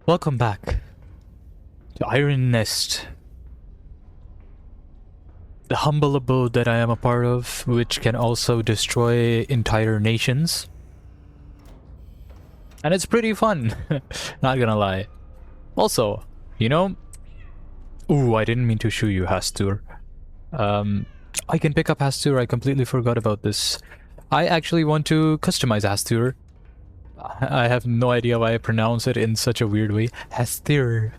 Welcome back to Iron Nest, the humble abode that I am a part of, which can also destroy entire nations. And it's pretty fun, not gonna lie. Also, you know... Ooh, I didn't mean to shoot you, Hastur. I can pick up Hastur, I completely forgot about this. I actually want to customize Hastur. I have no idea why I pronounce it in such a weird way. Hastur.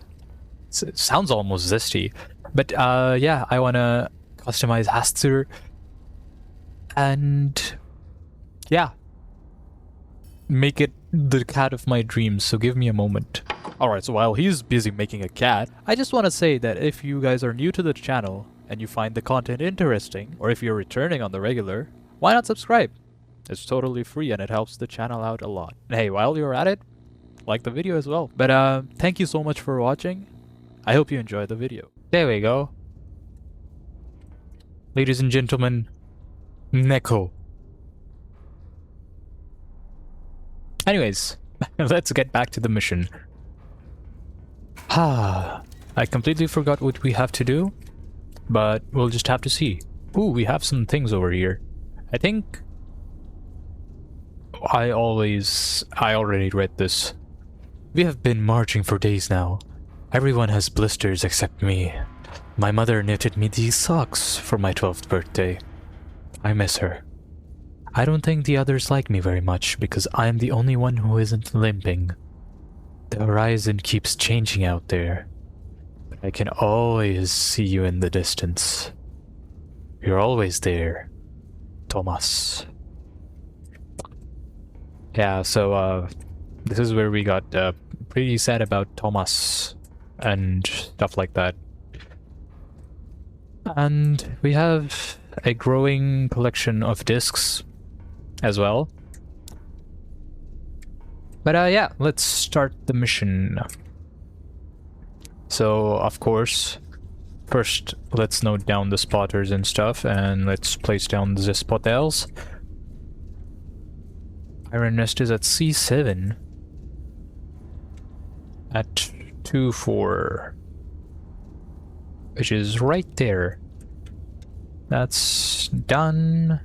It sounds almost zesty. But yeah, I want to customize Hastur. And yeah, make it the cat of my dreams. So give me a moment. Alright, so while he's busy making a cat, I just want to say that if you guys are new to the channel and you find the content interesting, or if you're returning on the regular, why not subscribe? It's totally free and it helps the channel out a lot. And hey, while you're at it, like the video as well. But thank you so much for watching. I hope you enjoyed the video. There we go. Ladies and gentlemen, Neko. Anyways, let's get back to the mission. I completely forgot what we have to do, but we'll just have to see. Ooh, we have some things over here. I think I already read this. We have been marching for days now. Everyone has blisters except me. My mother knitted me these socks for my 12th birthday. I miss her. I don't think the others like me very much because I am the only one who isn't limping. The horizon keeps changing out there, but I can always see you in the distance. You're always there, Thomas. Yeah, so this is where we got pretty sad about Thomas and stuff like that. And we have a growing collection of discs as well. But yeah, let's start the mission. So, of course, first let's note down the spotters and stuff, and let's place down the spotters. Iron Nest is at C7. At 2-4. Which is right there. That's done.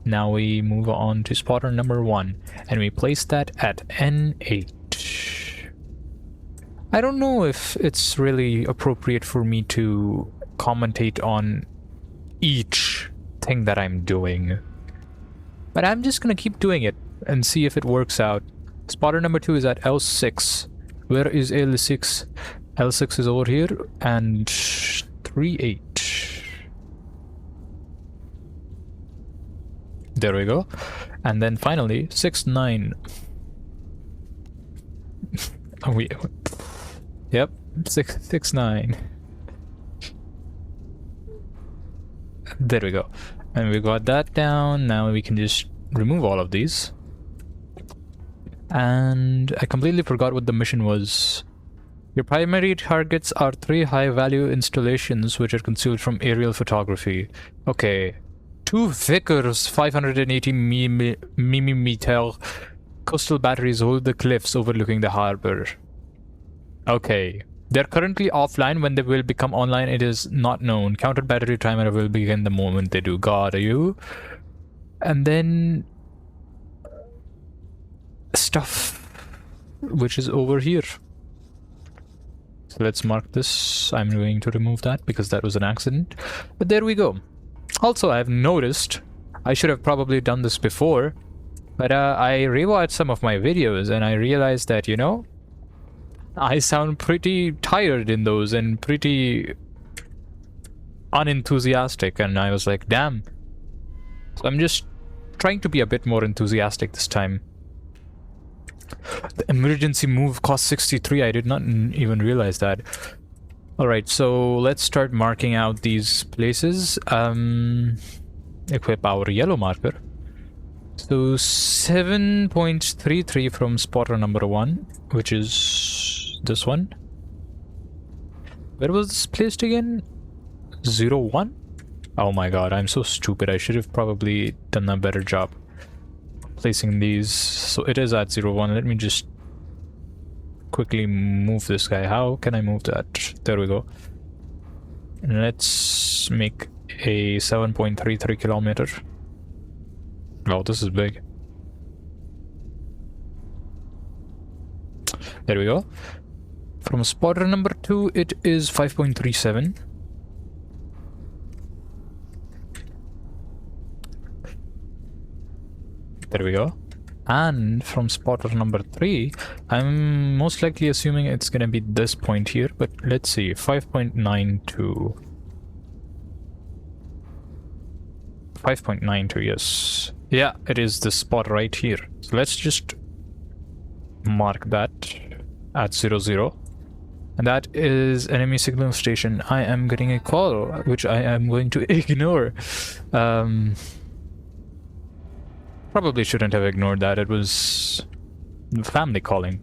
Now we move on to spotter number 1, and we place that at N8. I don't know if it's really appropriate for me to commentate on each thing that I'm doing, but I'm just gonna keep doing it and see if it works out. Spotter number 2 is at L6. Where is L6? L6 is over here, and 3-8. There we go. And then finally, 6-9. Yep, 6-9. There we go. And we got that down. Now we can just remove all of these. And I completely forgot what the mission was. Your primary targets are 3 high-value installations which are concealed from aerial photography. Okay. 2 Vickers 580 mm coastal batteries hold the cliffs overlooking the harbor. Okay. They're currently offline. When they will become online, it is not known. Counter battery timer will begin the moment they do. Got you. And then stuff which is over here. So let's mark this. I'm going to remove that because that was an accident. But there we go. Also, I've noticed, I should have probably done this before, but I rewatched some of my videos and I realized that, you know, I sound pretty tired in those and pretty unenthusiastic, and I was like, damn. So I'm just trying to be a bit more enthusiastic this time. The emergency move cost 63. I did not even realize that. Alright, so let's start marking out these places. Equip our yellow marker. So 7.33 from spotter number 1, which is this one. Where was this placed again? 01? Oh my god, I'm so stupid. I should have probably done a better job placing these. So it is at 01. Let me just quickly move this guy. How can I move that? There we go. Let's make a 7.33 kilometer. Oh, this is big. There we go. From spotter number 2, it is 5.37. There we go. And from spotter number 3, I'm most likely assuming it's gonna be this point here, but let's see, 5.92. 5.92, yes. Yeah, it is this spot right here. So let's just mark that at 00. And that is enemy signal station. I am getting a call, which I am going to ignore. Probably shouldn't have ignored that. It was family calling.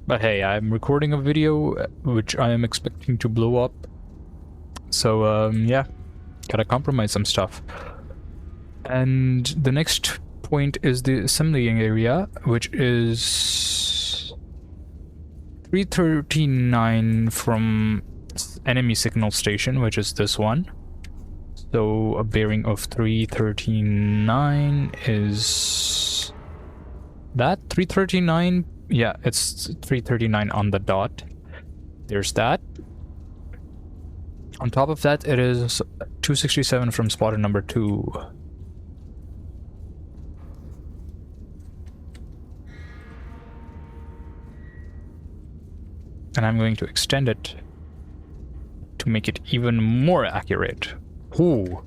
But hey, I'm recording a video which I am expecting to blow up. So, yeah, gotta compromise some stuff. And the next point is the assembling area, which is 339 from enemy signal station, which is this one. So a bearing of 339 is that 339. Yeah, it's 339 on the dot. There's that. On top of that, it is 267 from spotter number 2. And I'm going to extend it to make it even more accurate. Ooh.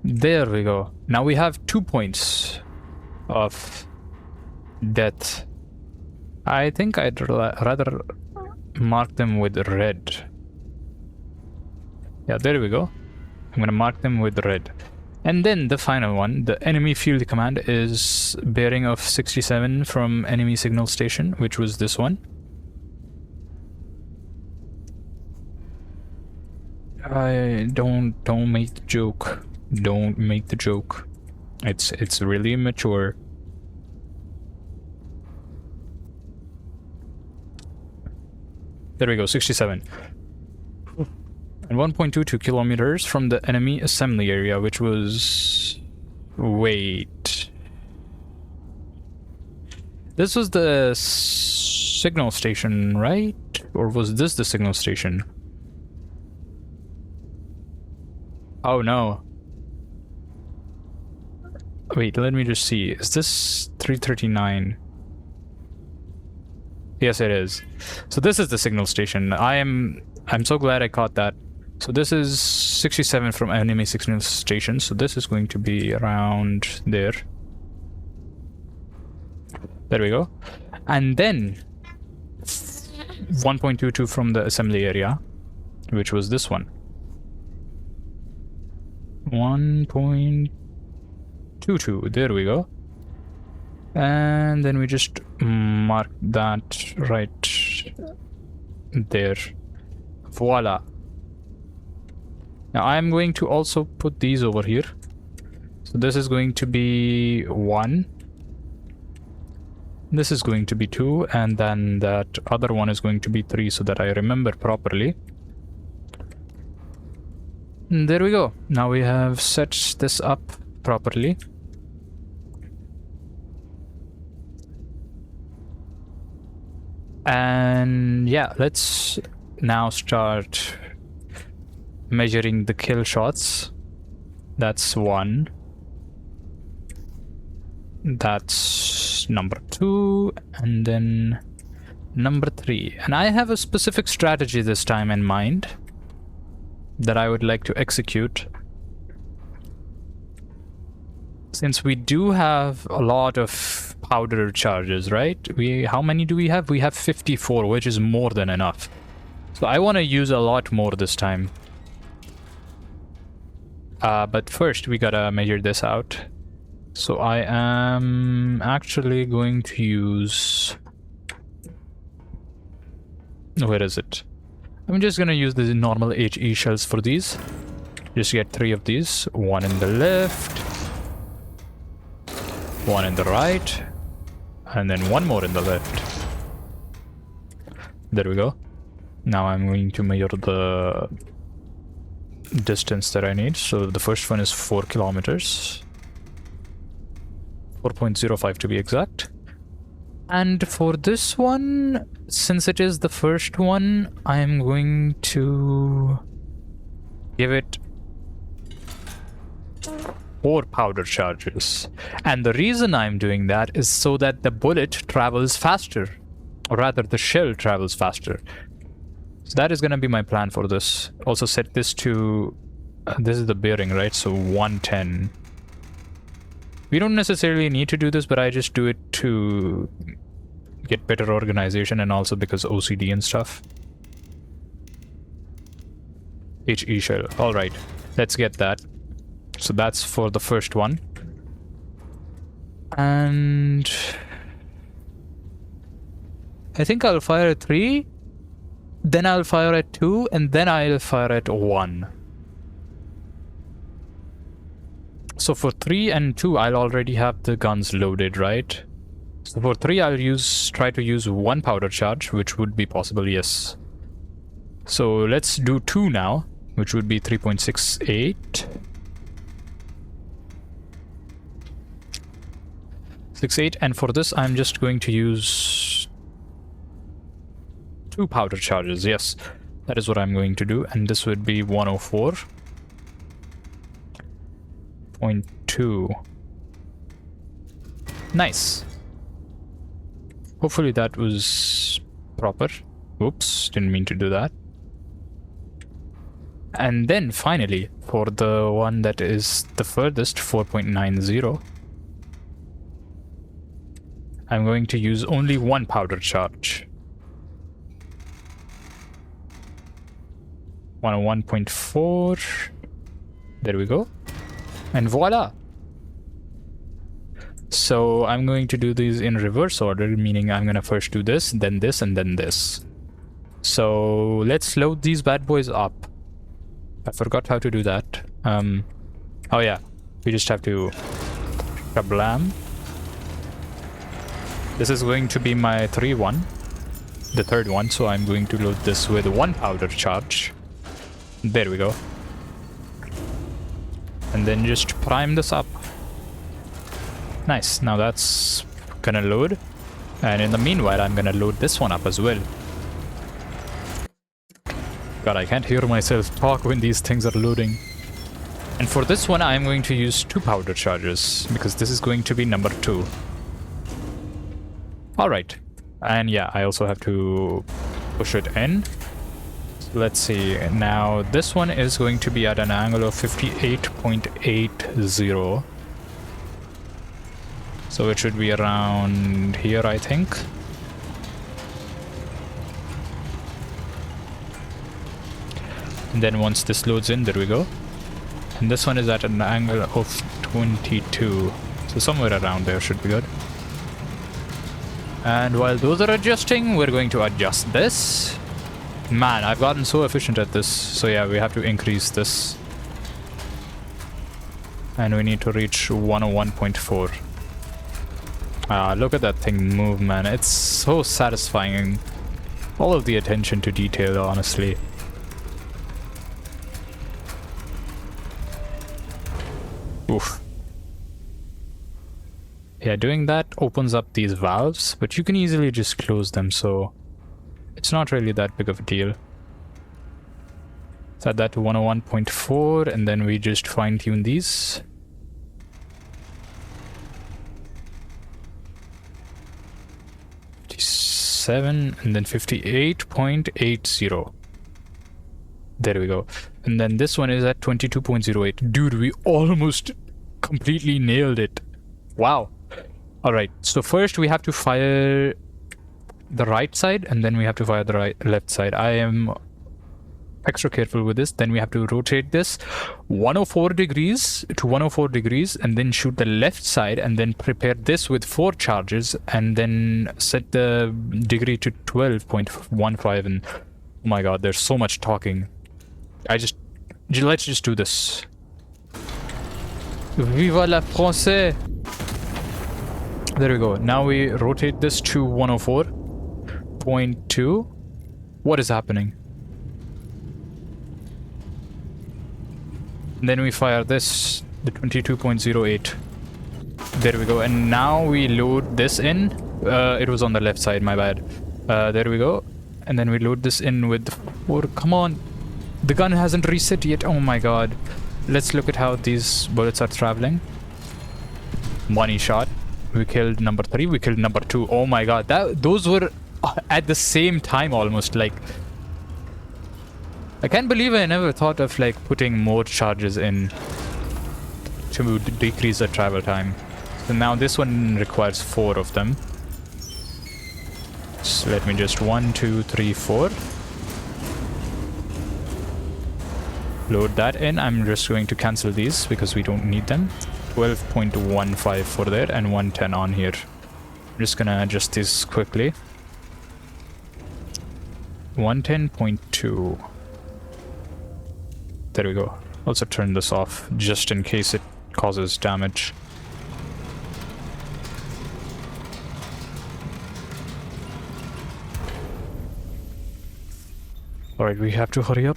There we go. Now we have 2 points of death. I think I'd rather mark them with red. Yeah, there we go. I'm gonna mark them with red. And then the final one, the enemy field command, is bearing of 67 from enemy signal station, which was this one. Don't make the joke. Don't make the joke. It's really immature. There we go, 67. And 1.22 kilometers from the enemy assembly area, which was... Wait. This was the signal station, right? Or was this the signal station? Oh no. Wait, let me just see. Is this 339? Yes, it is. So this is the signal station. I'm so glad I caught that. So this is 67 from enemy signal station. So this is going to be around there. There we go. And then 1.22 from the assembly area, which was this one. 1.22. There we go. And then we just mark that right there. Voila. Now I'm going to also put these over here. So this is going to be 1. This is going to be 2. And then that other one is going to be 3, so that I remember properly. And there we go. Now we have set this up properly. And yeah, let's now start measuring the kill shots. That's 1. That's number 2. And then number 3. And I have a specific strategy this time in mind that I would like to execute. Since we do have a lot of powder charges, right? How many do we have? We have 54, which is more than enough. So I want to use a lot more this time. But first we gotta measure this out. So I am actually going to use... Where is it? I'm just gonna use the normal HE shells for these. Just get 3 of these. 1 in the left. 1 in the right. And then one more in the left. There we go. Now I'm going to measure the distance that I need. So the first one is 4 kilometers. 4.05 to be exact. And for this one, since it is the first one, I'm going to give it 4 powder charges. And the reason I'm doing that is so that the bullet travels faster, or rather the shell travels faster. So that is going to be my plan for this. Also set this to, this is the bearing, right? So 110. We don't necessarily need to do this, but I just do it to get better organization and also because OCD and stuff. HE shell. All right, let's get that. So that's for the first one. And I think I'll fire at 3, then I'll fire at 2, and then I'll fire at 1. So for 3 and 2, I'll already have the guns loaded, right? So for 3, I'll try to use 1 powder charge, which would be possible, yes. So let's do 2 now, which would be 3.68. 68, and for this, I'm just going to use 2 powder charges, yes. That is what I'm going to do, and this would be 104.2. Nice. Hopefully that was proper. Oops, didn't mean to do that. And then finally, for the one that is the furthest, 4.90, I'm going to use only 1 powder charge. 101.4. There we go. And voila! So I'm going to do these in reverse order, meaning I'm going to first do this, and then this. So let's load these bad boys up. I forgot how to do that. Oh yeah, we just have to kablam. This is going to be my 3-1, the third one, so I'm going to load this with 1 powder charge. There we go. And then just prime this up. Nice, now that's gonna load. And in the meanwhile, I'm gonna load this one up as well. God, I can't hear myself talk when these things are loading. And for this one, I'm going to use 2 powder charges, because this is going to be number 2. Alright, and yeah, I also have to push it in. So let's see, now this one is going to be at an angle of 58.80. So it should be around here, I think. And then once this loads in, there we go. And this one is at an angle of 22. So somewhere around there should be good. And while those are adjusting, we're going to adjust this. Man, I've gotten so efficient at this. So yeah, we have to increase this. And we need to reach 101.4. Look at that thing move, man. It's so satisfying. All of the attention to detail, honestly. Oof. Yeah, doing that opens up these valves, but you can easily just close them, so it's not really that big of a deal. Set that to 101.4, and then we just fine-tune these. And then 58.80. There we go. And then this one is at 22.08. Dude, we almost completely nailed it. Wow. Alright, so first we have to fire the right side, and then we have to fire the left side. I am extra careful with this. Then we have to rotate this 104 degrees to 104 degrees, and then shoot the left side, and then prepare this with 4 charges, and then set the degree to 12.15. And oh my god, there's so much talking. Let's just do this. Viva la français! There we go. Now we rotate this to 104.2. What is happening? And then we fire this, the 22.08. There we go. And now we load this in. It was on the left side, my bad. There we go. And then we load this in with 4. Come on. The gun hasn't reset yet. Oh my god. Let's look at how these bullets are traveling. Money shot. We killed number 3. We killed number 2. Oh my god. Those were at the same time almost. Like, I can't believe I never thought of like putting more charges in to decrease the travel time. So now this one requires 4 of them. So let me just 1, 2, 3, 4. Load that in. I'm just going to cancel these because we don't need them. 12.15 for there and 110 on here. I'm just gonna adjust this quickly. 110.2. There we go. Also turn this off just in case it causes damage. Alright, we have to hurry up.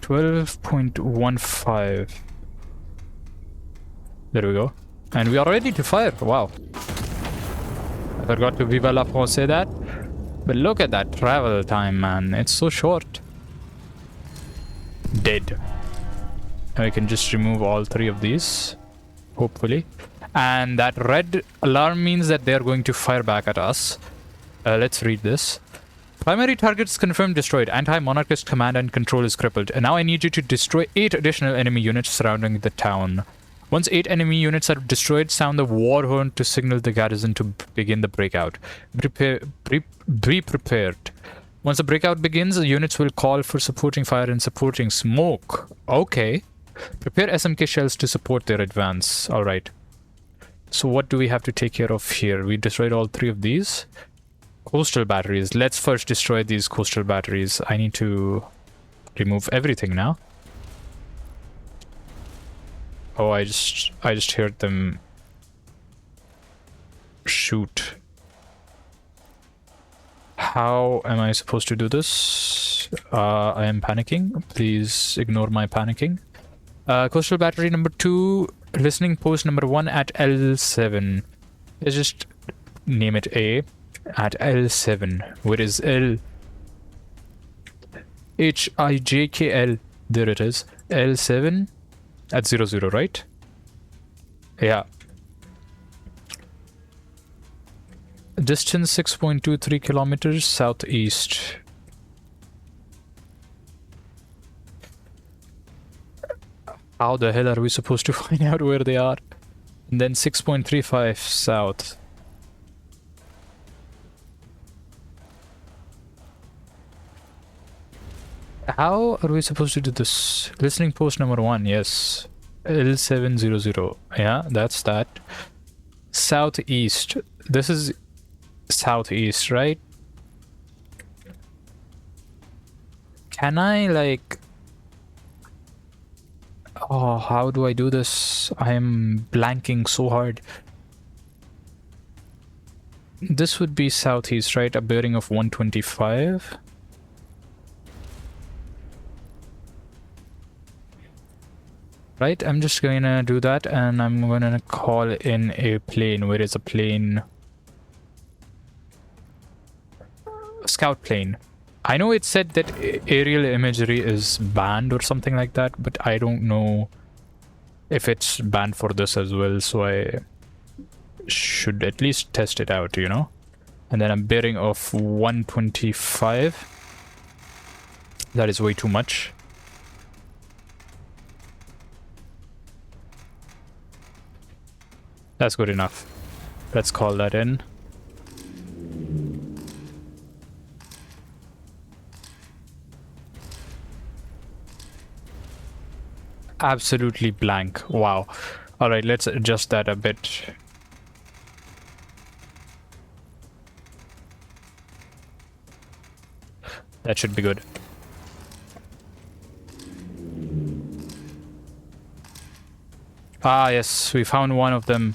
12.15. There we go. And we are ready to fire. Wow. I forgot to Viva la say that. But look at that travel time, man. It's so short. Dead. And we can just remove all 3 of these. Hopefully. And that red alarm means that they are going to fire back at us. Let's read this. Primary targets confirmed destroyed. Anti-monarchist command and control is crippled. And now I need you to destroy 8 additional enemy units surrounding the town. Once 8 enemy units are destroyed, sound the war horn to signal the garrison to begin the breakout. Be prepared. Once the breakout begins, the units will call for supporting fire and supporting smoke. Okay. Prepare SMK shells to support their advance. Alright. So what do we have to take care of here? We destroyed all 3 of these. Coastal batteries. Let's first destroy these coastal batteries. I need to remove everything now. Oh, I just heard them shoot. How am I supposed to do this? I am panicking. Please ignore my panicking. Coastal battery number 2, listening post number 1 at L7. Let's just name it A at L7. Where is L? HIJKL. There it is. L7 at 00, right? Yeah. Distance 6.23 kilometers southeast. How the hell are we supposed to find out where they are? And then 6.35 south. How are we supposed to do this? Listening post number 1, yes. L700. Yeah, that's that. Southeast. This is southeast, right? Can I, like... Oh, how do I do this? I am blanking so hard. This would be southeast, right? A bearing of 125. Right, I'm just gonna do that and I'm gonna call in a plane. Where is a plane? Scout plane. I know it said that aerial imagery is banned or something like that, but I don't know if it's banned for this as well, so I should at least test it out, you know? And then a bearing of 125. That is way too much. That's good enough. Let's call that in. Absolutely blank. Wow. Alright, let's adjust that a bit. That should be good. Ah, yes, we found one of them.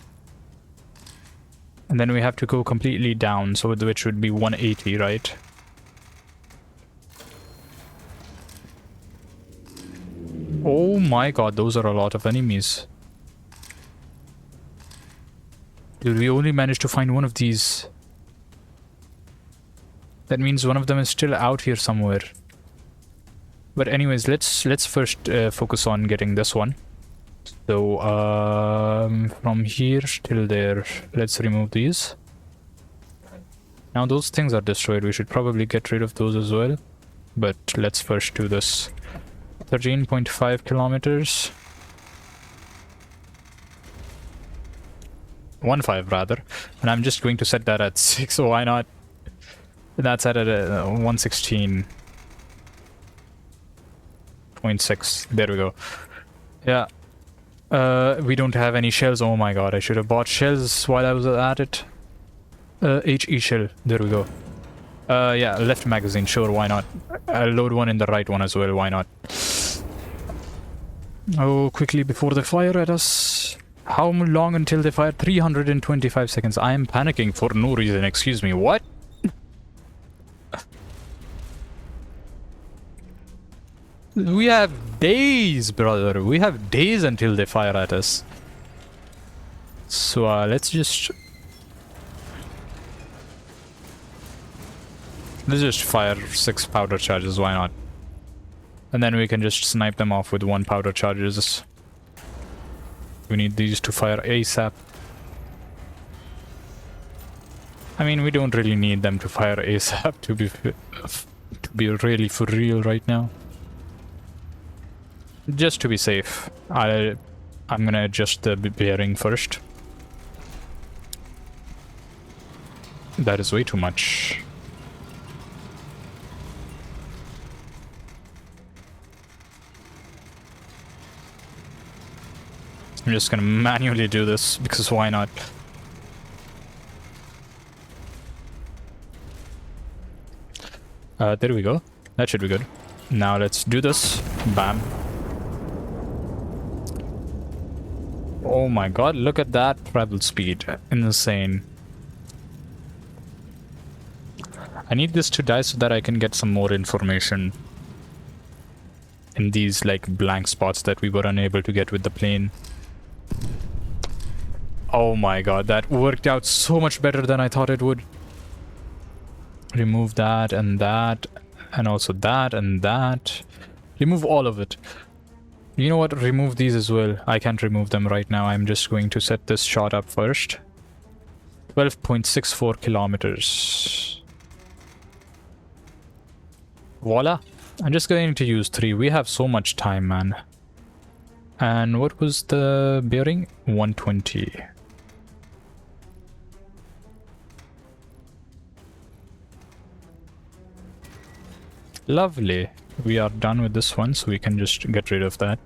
And then we have to go completely down, so which would be 180, right? Oh my god, those are a lot of enemies. Dude, we only managed to find one of these. That means one of them is still out here somewhere. But anyways, let's first focus on getting this one. So from here till there, let's remove these. Now those things are destroyed. We should probably get rid of those as well. But let's first do this. 13.5 kilometers. 1.5 rather. And I'm just going to set that at 6, so why not? That's at 116.6. There we go. Yeah. We don't have any shells. Oh my god, I should have bought shells while I was at it. HE shell. There we go. Yeah, left magazine. Sure, why not? I'll load one in the right one as well. Why not? Oh, quickly before they fire at us. How long until they fire? 325 seconds. I am panicking for no reason. Excuse me. What? We have days, brother. We have days until they fire at us. So let's just fire 6 powder charges. Why not? And then we can just snipe them off with 1 powder charges. We need these to fire ASAP. I mean, we don't really need them to fire ASAP to be really for real right now. Just to be safe, I'm gonna adjust the bearing first. That is way too much. I'm just gonna manually do this because why not? There we go. That should be good. Now let's do this. Bam. Oh my god, look at that travel speed. Insane. I need this to die so that I can get some more information in these like blank spots that we were unable to get with the plane. Oh my god, that worked out so much better than I thought it would. Remove that and also that and that. Remove all of it. You know what? Remove these as well. I can't remove them right now. I'm just going to set this shot up first. 12.64 kilometers. Voila. I'm just going to use 3. We have so much time, man. And what was the bearing? 120. Lovely. We are done with this one, so we can just get rid of that.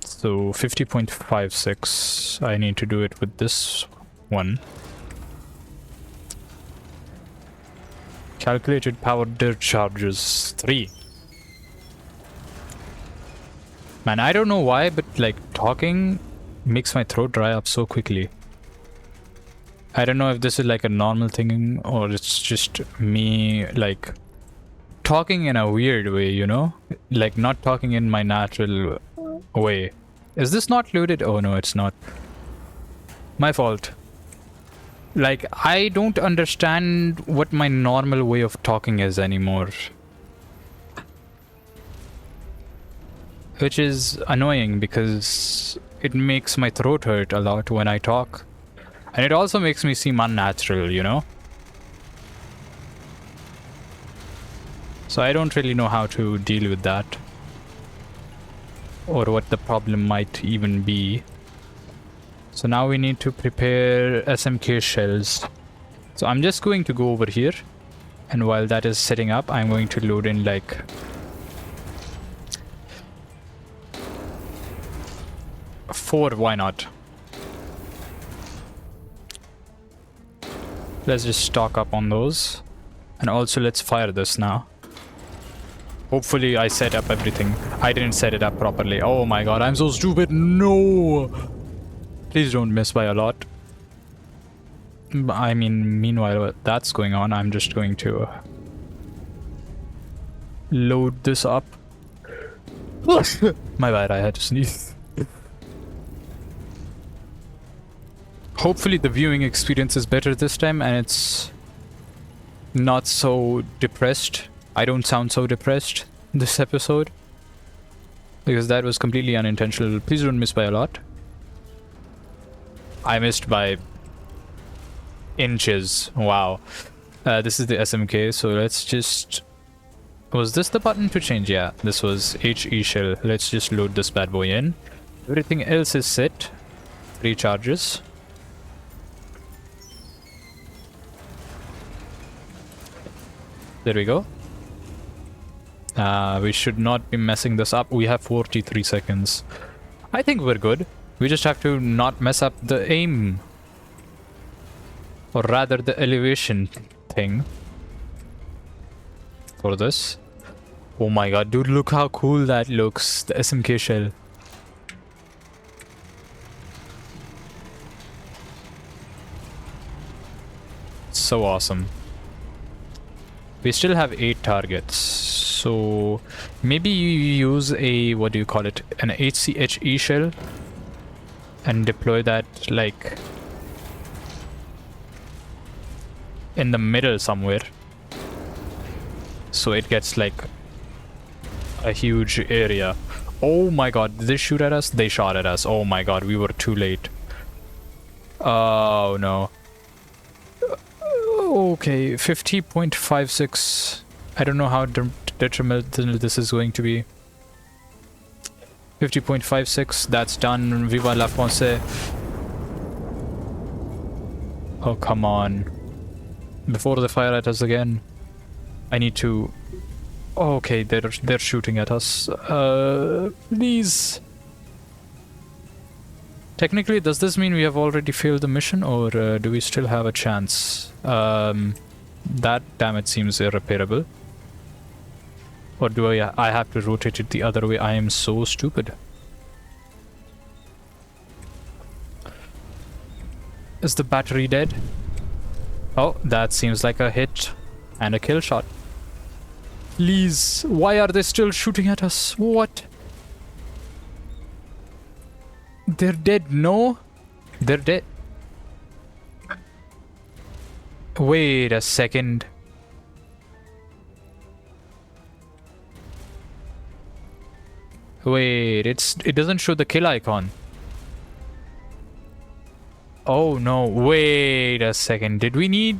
So 50.56. I need to do it with this one. Calculated power dirt charges 3. Man, I don't know why, but like talking makes my throat dry up so quickly. I don't know if this is like a normal thing or it's just me like talking in a weird way, you know? Like not talking in my natural way. Is this not loaded? Oh no, it's not. My fault. Like, I don't understand what my normal way of talking is anymore. Which is annoying because it makes my throat hurt a lot when I talk. And it also makes me seem unnatural, you know? So I don't really know how to deal with that. Or what the problem might even be. So now we need to prepare SMK shells. So I'm just going to go over here. And while that is setting up, I'm going to load in like... four, why not? Let's just stock up on those. And also let's fire this now. Hopefully I set up everything. I didn't set it up properly. Oh my god, I'm so stupid. No! Please don't miss by a lot. I mean, meanwhile that's going on, I'm just going to load this up. My bad, I had to sneeze. Hopefully the viewing experience is better this time and it's not so depressed. I don't sound so depressed this episode, because that was completely unintentional. Please don't miss by a lot. I missed by inches. Wow. This is the SMK, so let's just... Was this the button to change? Yeah, this was HE shell. Let's just load this bad boy in. Everything else is set. 3 charges. There we go. We should not be messing this up. We have 43 seconds. I think we're good. We just have to not mess up the aim. Or rather the elevation thing. For this. Oh my god, dude, look how cool that looks. The SMK shell. So awesome. We still have 8 targets. So maybe you use a, what do you call it? An HCHE shell. And deploy that like in the middle somewhere. So it gets like a huge area. Oh my god, did they shoot at us? They shot at us. Oh my god, we were too late. Oh no. Okay, 50.56. I don't know how detrimental this is going to be. 50.56, that's done. Viva la France. Oh, come on. Before they fire at us again, I need to... Oh, okay, they're shooting at us. Please. Technically, does this mean we have already failed the mission, or do we still have a chance? That damage seems irreparable. Or do I have to rotate it the other way? I am so stupid. Is the battery dead? Oh, that seems like a hit and a kill shot. Please, why are they still shooting at us? What? They're dead, no? They're dead. Wait a second. Wait, it doesn't show the kill icon. Oh no, wait a second. Did we need...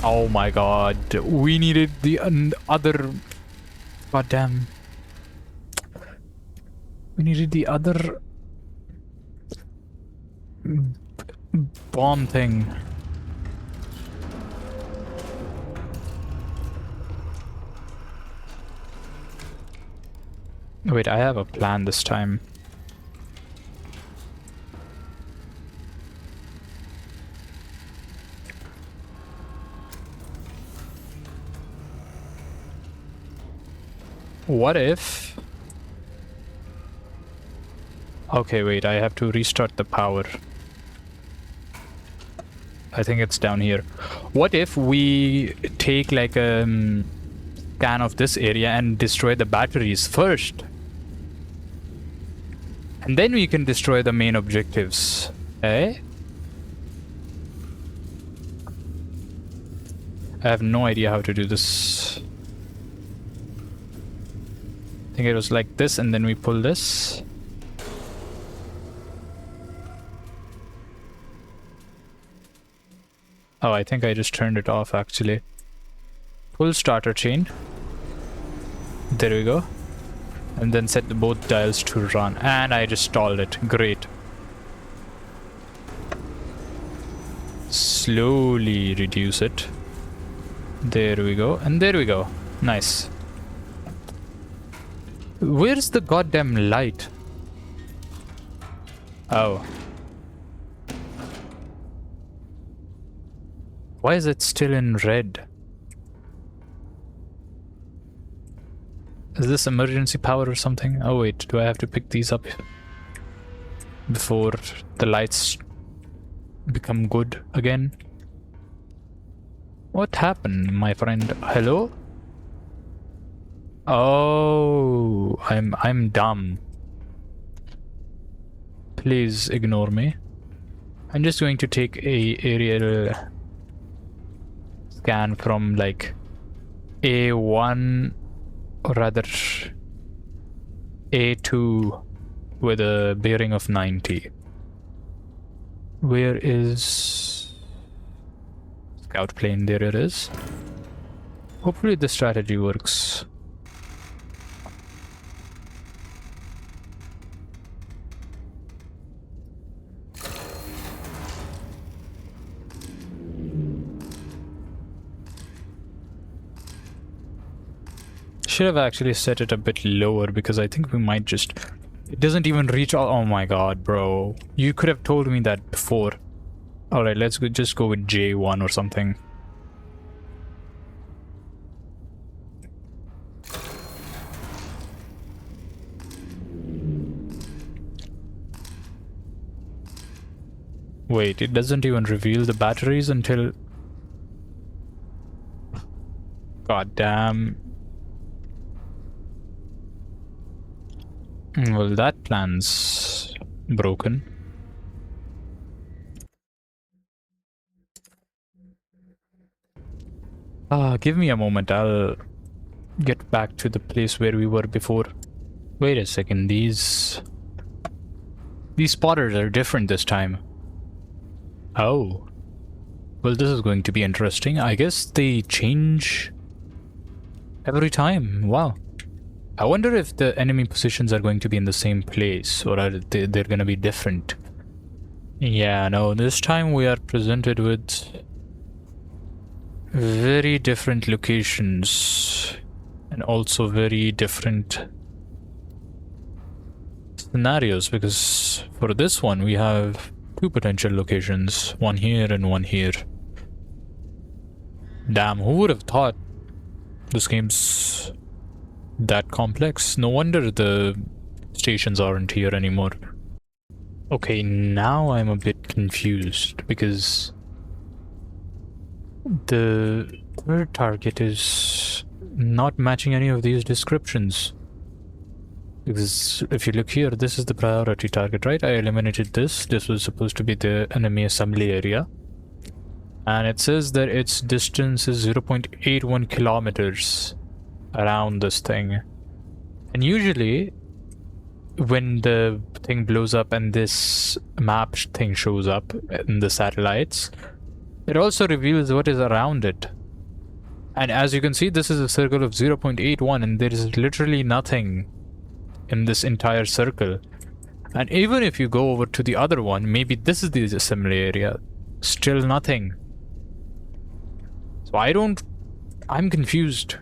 Oh my god, we needed the other... God damn. We needed the other... bomb thing. Wait, I have a plan this time. What if... Okay, wait, I have to restart the power. I think it's down here. What if we take like a scan of this area and destroy the batteries first? And then we can destroy the main objectives. Eh? I have no idea how to do this. I think it was like this, and then we pull this. Oh, I think I just turned it off actually. Pull starter chain. There we go. And then set both dials to run. And I just stalled it. Great. Slowly reduce it. There we go. And there we go. Nice. Where's the goddamn light? Oh. Why is it still in red? Is this emergency power or something? Oh wait, do I have to pick these up before the lights become good again? What happened, my friend? Hello? Oh, I'm dumb. Please ignore me. I'm just going to take a aerial scan from like A1 or rather A2 with a bearing of 90. Where is scout plane? There it is. Hopefully the strategy works. Should have actually set it a bit lower because I think we might just... It doesn't even reach all... Oh my god, bro. You could have told me that before. Alright, let's just go with J1 or something. Wait, it doesn't even reveal the batteries until... God damn. Well, that plan's broken. Give me a moment. I'll get back to the place where we were before. Wait a second. These spotters are different this time. Oh. Well, this is going to be interesting. I guess they change every time. Wow. I wonder if the enemy positions are going to be in the same place or are they're going to be different. Yeah, no, this time we are presented with very different locations and also very different scenarios, because for this one we have two potential locations, one here and one here. Damn, who would have thought this game's that complex? No wonder the stations aren't here anymore. Okay, now I'm a bit confused because the third target is not matching any of these descriptions. Because if you look here, this is the priority target, right? I eliminated this. This was supposed to be the enemy assembly area. And it says that its distance is 0.81 kilometers around this thing. And usually when the thing blows up and this map thing shows up in the satellites, it also reveals what is around it. And as you can see, this is a circle of 0.81 and there is literally nothing in this entire circle. And even if you go over to the other one, maybe this is the assembly area, still nothing. So I'm confused.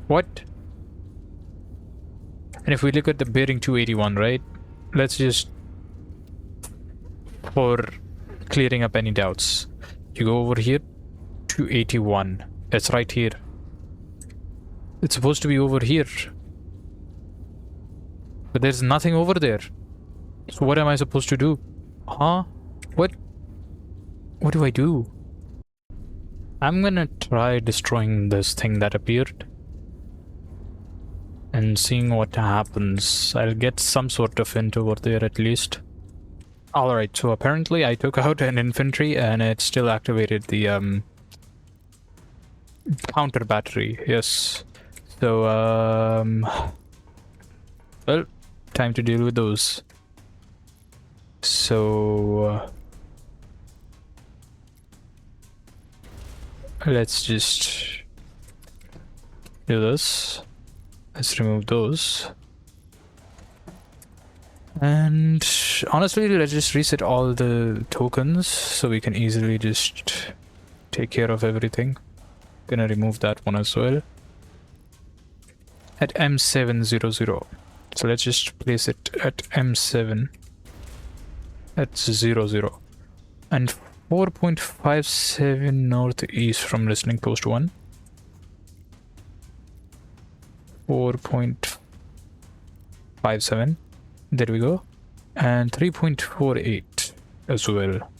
What? And if we look at the bearing 281, right? Let's just, for clearing up any doubts, you go over here, 281. It's right here. It's supposed to be over here. But there's nothing over there. So what am I supposed to do? Huh? What do I do? I'm gonna try destroying this thing that appeared and seeing what happens. I'll get some sort of hint over there at least. Alright, so apparently I took out an infantry and it still activated the counter battery. Yes. So well, time to deal with those. So let's just do this. Let's remove those. And honestly, let's just reset all the tokens so we can easily just take care of everything. Gonna remove that one as well. At M700. So let's just place it at M7 at 00. And 4.57 northeast from listening post 1. 4.57. There we go. And 3.48 as well.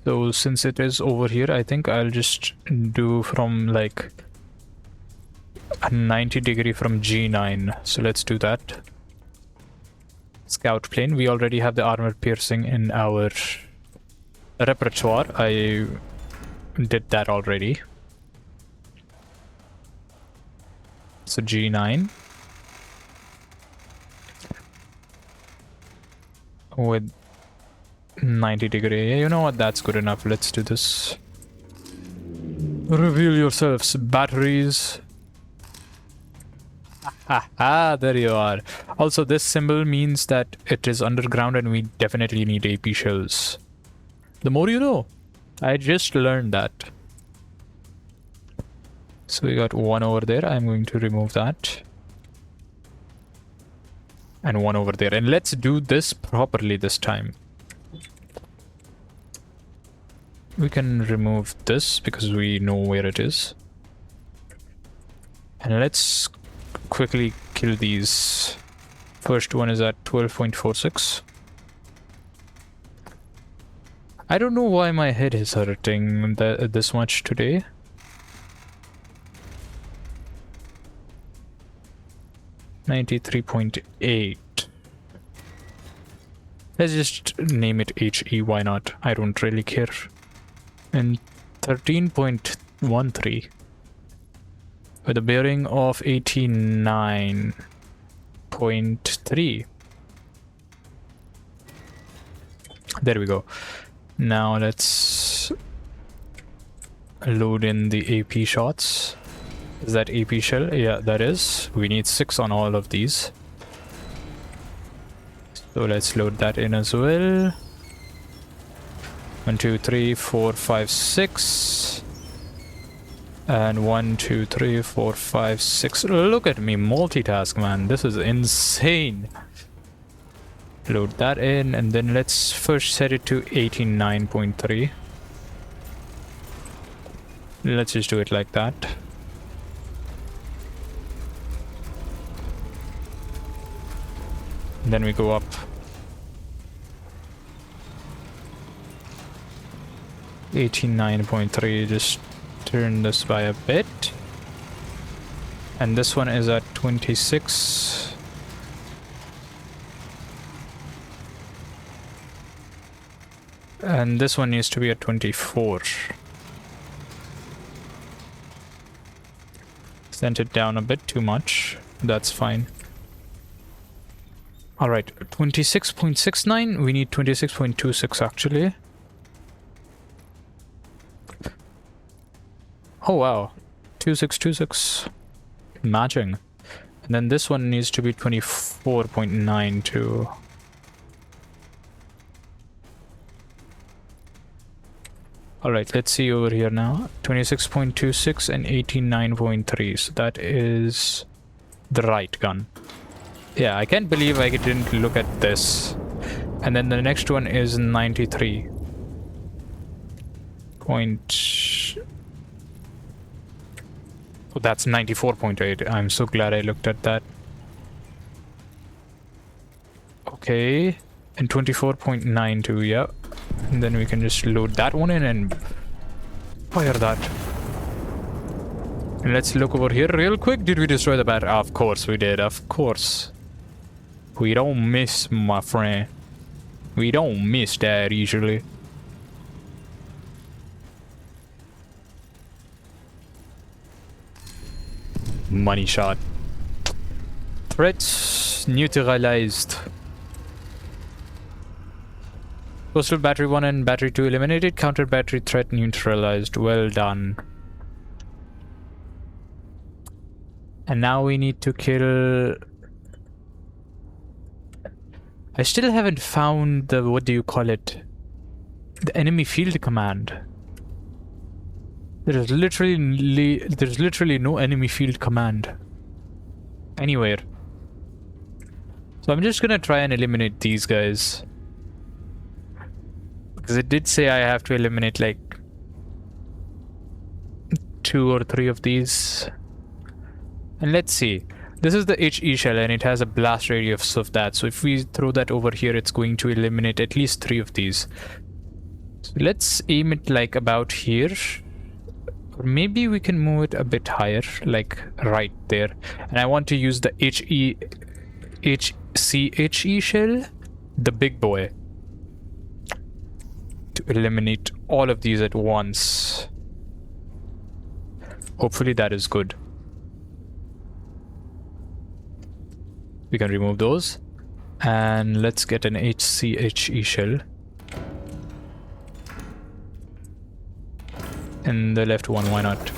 So since it is over here, I think I'll just do from like a 90 degree from G9. So let's do that. Scout plane. We already have the armor piercing in our repertoire. I did that already. So G9 with 90 degree. You know what? That's good enough. Let's do this. Reveal yourselves, batteries. There you are. Also, this symbol means that it is underground and we definitely need AP shells. The more you know. I just learned that. So we got one over there. I'm going to remove that. And one over there. And let's do this properly this time. We can remove this because we know where it is. And let's quickly kill these. First one is at 12.46. I don't know why my head is hurting this much today. $93.8. Let's just name it HE, why not? I don't really care. And 13.13 with a bearing of 89.3. There we go. Now let's load in the AP shots. Is that AP shell? Yeah, that is. We need 6 on all of these. So let's load that in as well. 1, 2, 3, 4, 5, 6. And 1, 2, 3, 4, 5, 6. Look at me multitask, man. This is insane. Load that in, and then let's first set it to 89.3. Let's just do it like that. And then we go up. 89.3, just turn this by a bit. And this one is at 26. And this one needs to be at 24. Sent it down a bit too much. That's fine. Alright, 26.69. We need 26.26 actually. Oh wow, 2626. Matching. And then this one needs to be 24.92. Alright, let's see over here now. 26.26 and 89.3. So that is the right gun. Yeah, I can't believe I didn't look at this. And then the next one is 93. Oh, that's 94.8. I'm so glad I looked at that. Okay. And 24.92, yeah. And then we can just load that one in and fire that. And let's look over here real quick. Did we destroy the battery? Of course we did. Of course. We don't miss, my friend. We don't miss that usually. Money shot. Threats neutralized. Coastal battery 1 and battery 2 eliminated. Counter battery threat neutralized. Well done. And now we need to kill... I still haven't found the, what do you call it? The enemy field command. There's literally no enemy field command anywhere. So I'm just gonna try and eliminate these guys. Because it did say I have to eliminate like 2 or 3 of these. And let's see. This is the HE shell and it has a blast radius of that. So if we throw that over here, it's going to eliminate at least 3 of these. So let's aim it like about here. Or maybe we can move it a bit higher, like right there. And I want to use the HCHE shell, the big boy, to eliminate all of these at once. Hopefully that is good. We can remove those. And let's get an HCHE shell. And the left one, why not?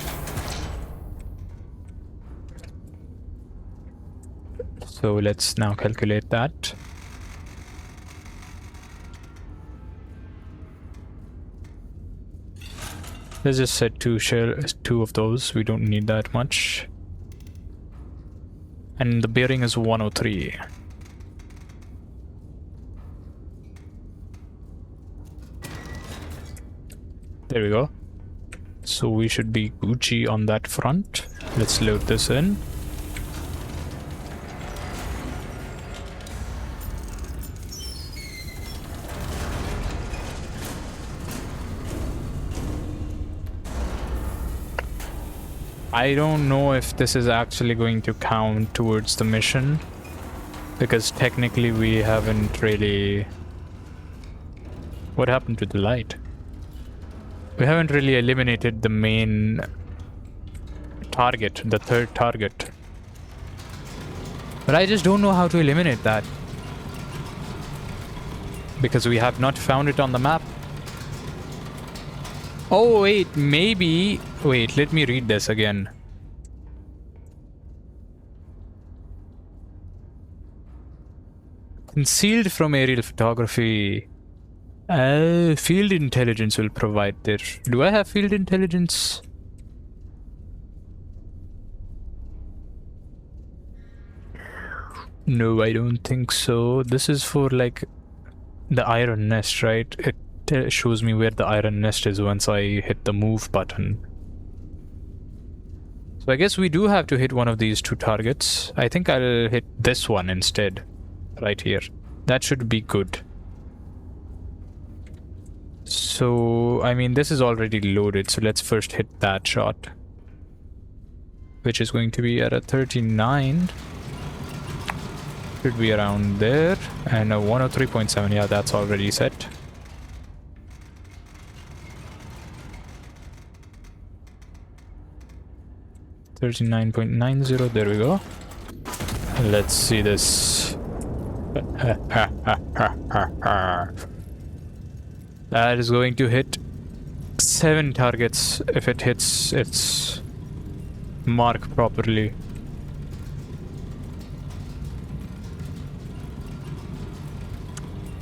So let's now calculate that. Let's just set 2 of those. We don't need that much. And the bearing is 103. There we go. So we should be Gucci on that front. Let's load this in. I don't know if this is actually going to count towards the mission, because technically we haven't really... What happened to the light? We haven't really eliminated the main target, the third target. But I just don't know how to eliminate that, because we have not found it on the map. Oh wait, maybe... Wait, let me read this again. Concealed from aerial photography. Field intelligence will provide there. Do I have field intelligence? No, I don't think so. This is for like the iron nest, right? It shows me where the iron nest is once I hit the move button. So I guess we do have to hit one of these 2 targets. I think I'll hit this one instead, right here. That should be good. So, I mean, this is already loaded, so let's first hit that shot, which is going to be at a 39. Should be around there. And a 103.7, yeah, that's already set. $39.90, there we go. Let's see this. That is going to hit 7 targets if it hits its mark properly.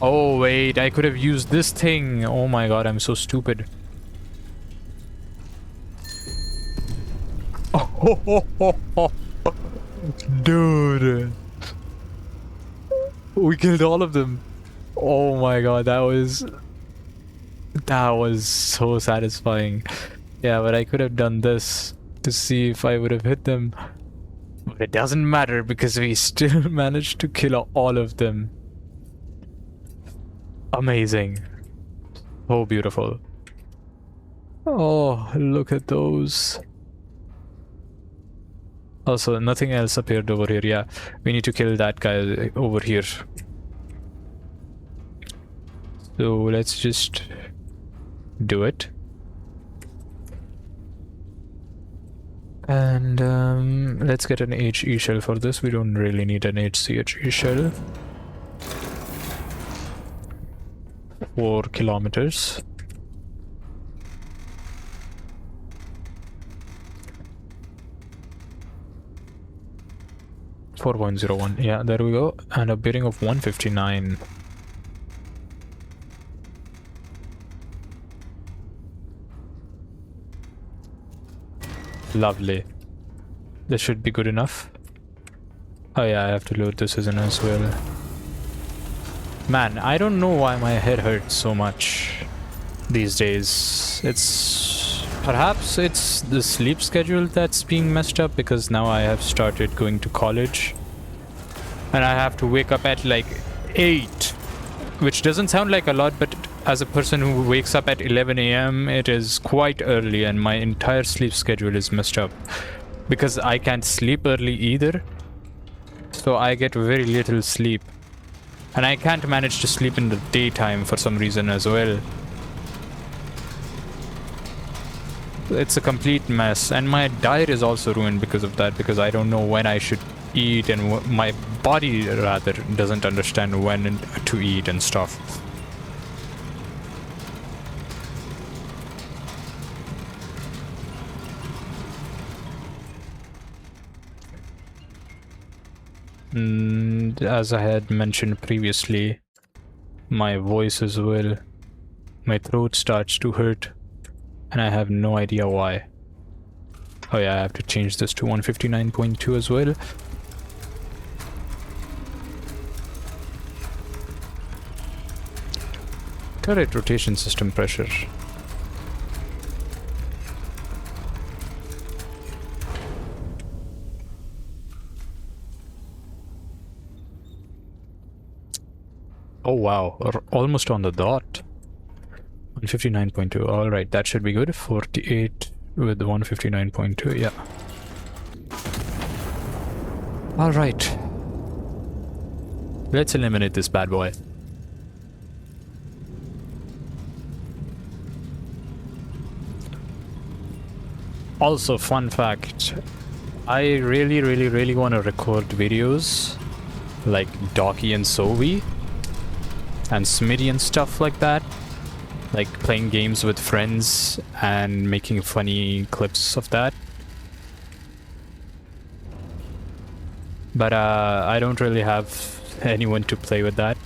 Oh wait, I could have used this thing. Oh my god, I'm so stupid. Dude, we killed all of them. Oh my god, that was so satisfying. Yeah, but I could have done this to see if I would have hit them, but it doesn't matter because we still managed to kill all of them. Amazing. So beautiful. Oh, look at those. Also, nothing else appeared over here. Yeah, we need to kill that guy over here. So let's just do it. And let's get an HE shell for this. We don't really need an HCHE shell. 4 kilometers. .01. Yeah, there we go. And a bearing of 159. Lovely. This should be good enough. Oh yeah, I have to load this in as well. Man, I don't know why my head hurts so much these days. It's Perhaps it's the sleep schedule that's being messed up, because now I have started going to college. And I have to wake up at like 8. Which doesn't sound like a lot, but as a person who wakes up at 11 a.m., it is quite early, and my entire sleep schedule is messed up. Because I can't sleep early either. So I get very little sleep. And I can't manage to sleep in the daytime for some reason as well. It's a complete mess, and my diet is also ruined because of that, because I don't know when I should eat, and my body rather doesn't understand when to eat and stuff. And as I had mentioned previously, my voice as well, my throat starts to hurt. And I have no idea why. Oh yeah, I have to change this to 159.2 as well. Turret rotation system pressure. Oh wow, almost on the dot. 159.2. Alright, that should be good. 48 with 159.2, yeah. Alright. Let's eliminate this bad boy. Also, fun fact. I really want to record videos like Doki and Sovi and Smitty and stuff like that. Like playing games with friends and making funny clips of that. But I don't really have anyone to play with that.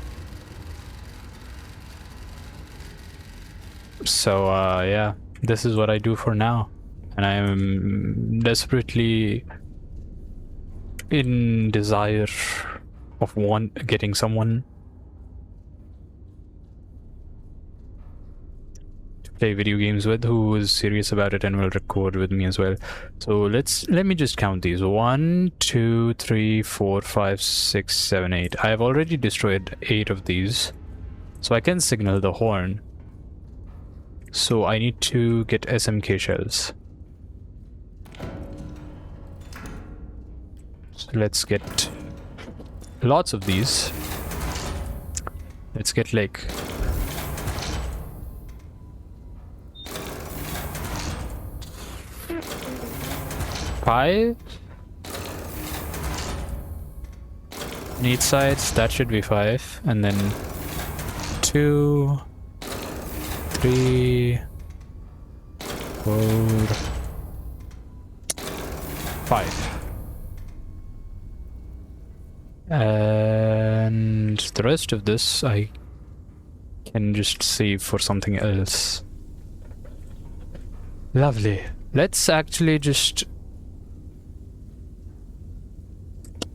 So yeah, this is what I do for now. And I am desperately in desire of getting someone play video games with who is serious about it and will record with me as well. So let me just count these. 1, 2, 3, 4, 5, 6, 7, 8. I have already destroyed 8 of these, so I can signal the horn. So I need to get SMK shells. So let's get lots of these. Let's get like 5 on each sides. That should be 5, and then 2, 3, 4, 5. And the rest of this I can just save for something else. Lovely. Let's actually just...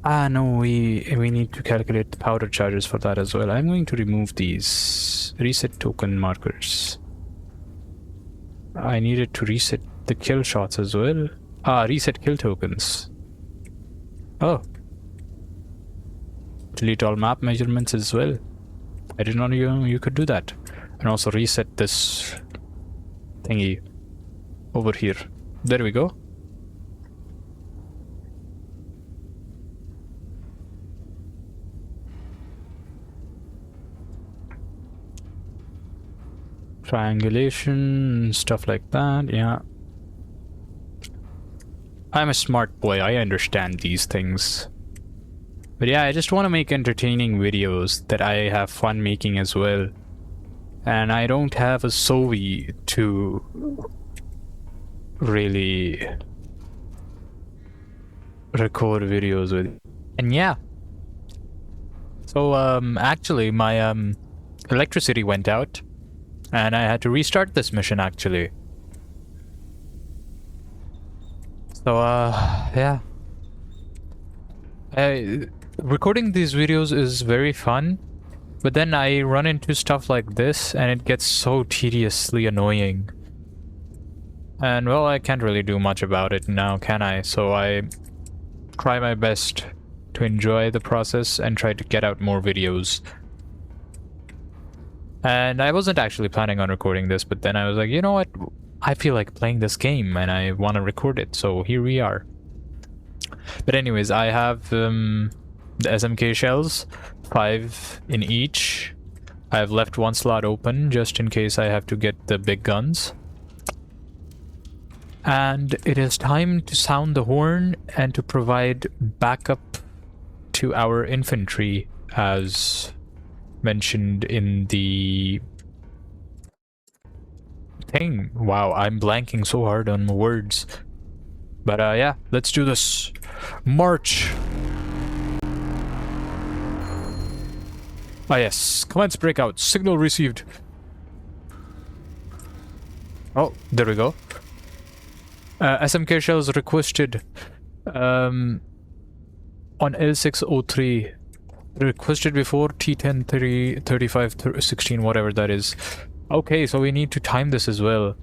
no, we need to calculate the powder charges for that as well. I'm going to remove these reset token markers. I needed to reset the kill shots as well. Reset kill tokens. Oh. Delete all map measurements as well. I didn't know you could do that. And also reset this thingy over here. There we go. Triangulation, stuff like that, yeah. I'm a smart boy, I understand these things. But yeah, I just want to make entertaining videos that I have fun making as well. And I don't have a Sovi to really record videos with. And yeah. So actually my electricity went out. And I had to restart this mission actually. So yeah. Recording these videos is very fun, but then I run into stuff like this and it gets so tediously annoying. And well, I can't really do much about it now, can I? So I try my best to enjoy the process and try to get out more videos. And I wasn't actually planning on recording this, but then I was like, you know what? I feel like playing this game and I want to record it, so here we are. But anyways, I have the SMK shells, 5 in each. I have left one slot open just in case I have to get the big guns. And it is time to sound the horn and to provide backup to our infantry, as mentioned in the thing. Wow, I'm blanking so hard on words. But yeah, let's do this. March! Ah yes, commence breakout. Signal received. Oh, there we go. SMK shells requested on L603. Requested before T10 30, 35 16, whatever that is. Okay, so we need to time this as well.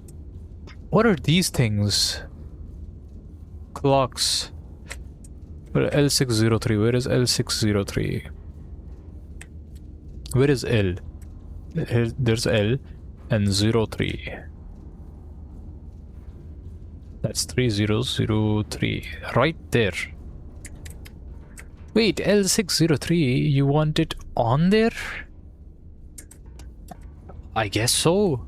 What are these things? Clocks. Well, L603. Where is L603? Where is L? There's L and 03. That's 3003. Right there. Wait, L603, you want it on there? I guess so.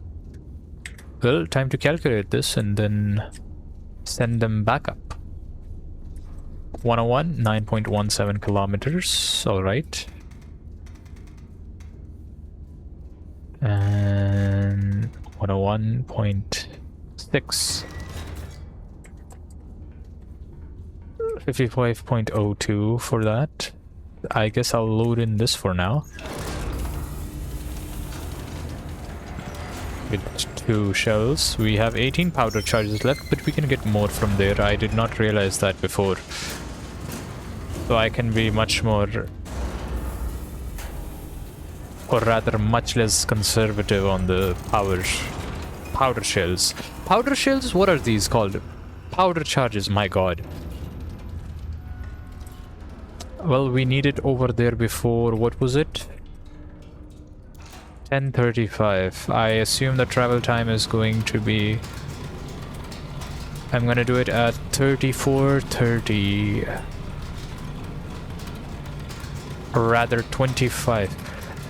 Well, time to calculate this and then send them back up. 101, 9.17 kilometers. Alright. And 101.6. 55.02 for that. I guess I'll load in this for now. With 2 shells. We have 18 powder charges left, but we can get more from there. I did not realize that before. So I can be much more, or rather much less conservative on the powder shells. Powder shells? What are these called? Powder charges, my god. Well, we need it over there before, what was it? 10:35. I assume the travel time is going to be... I'm gonna do it at 34:30. Or rather 25.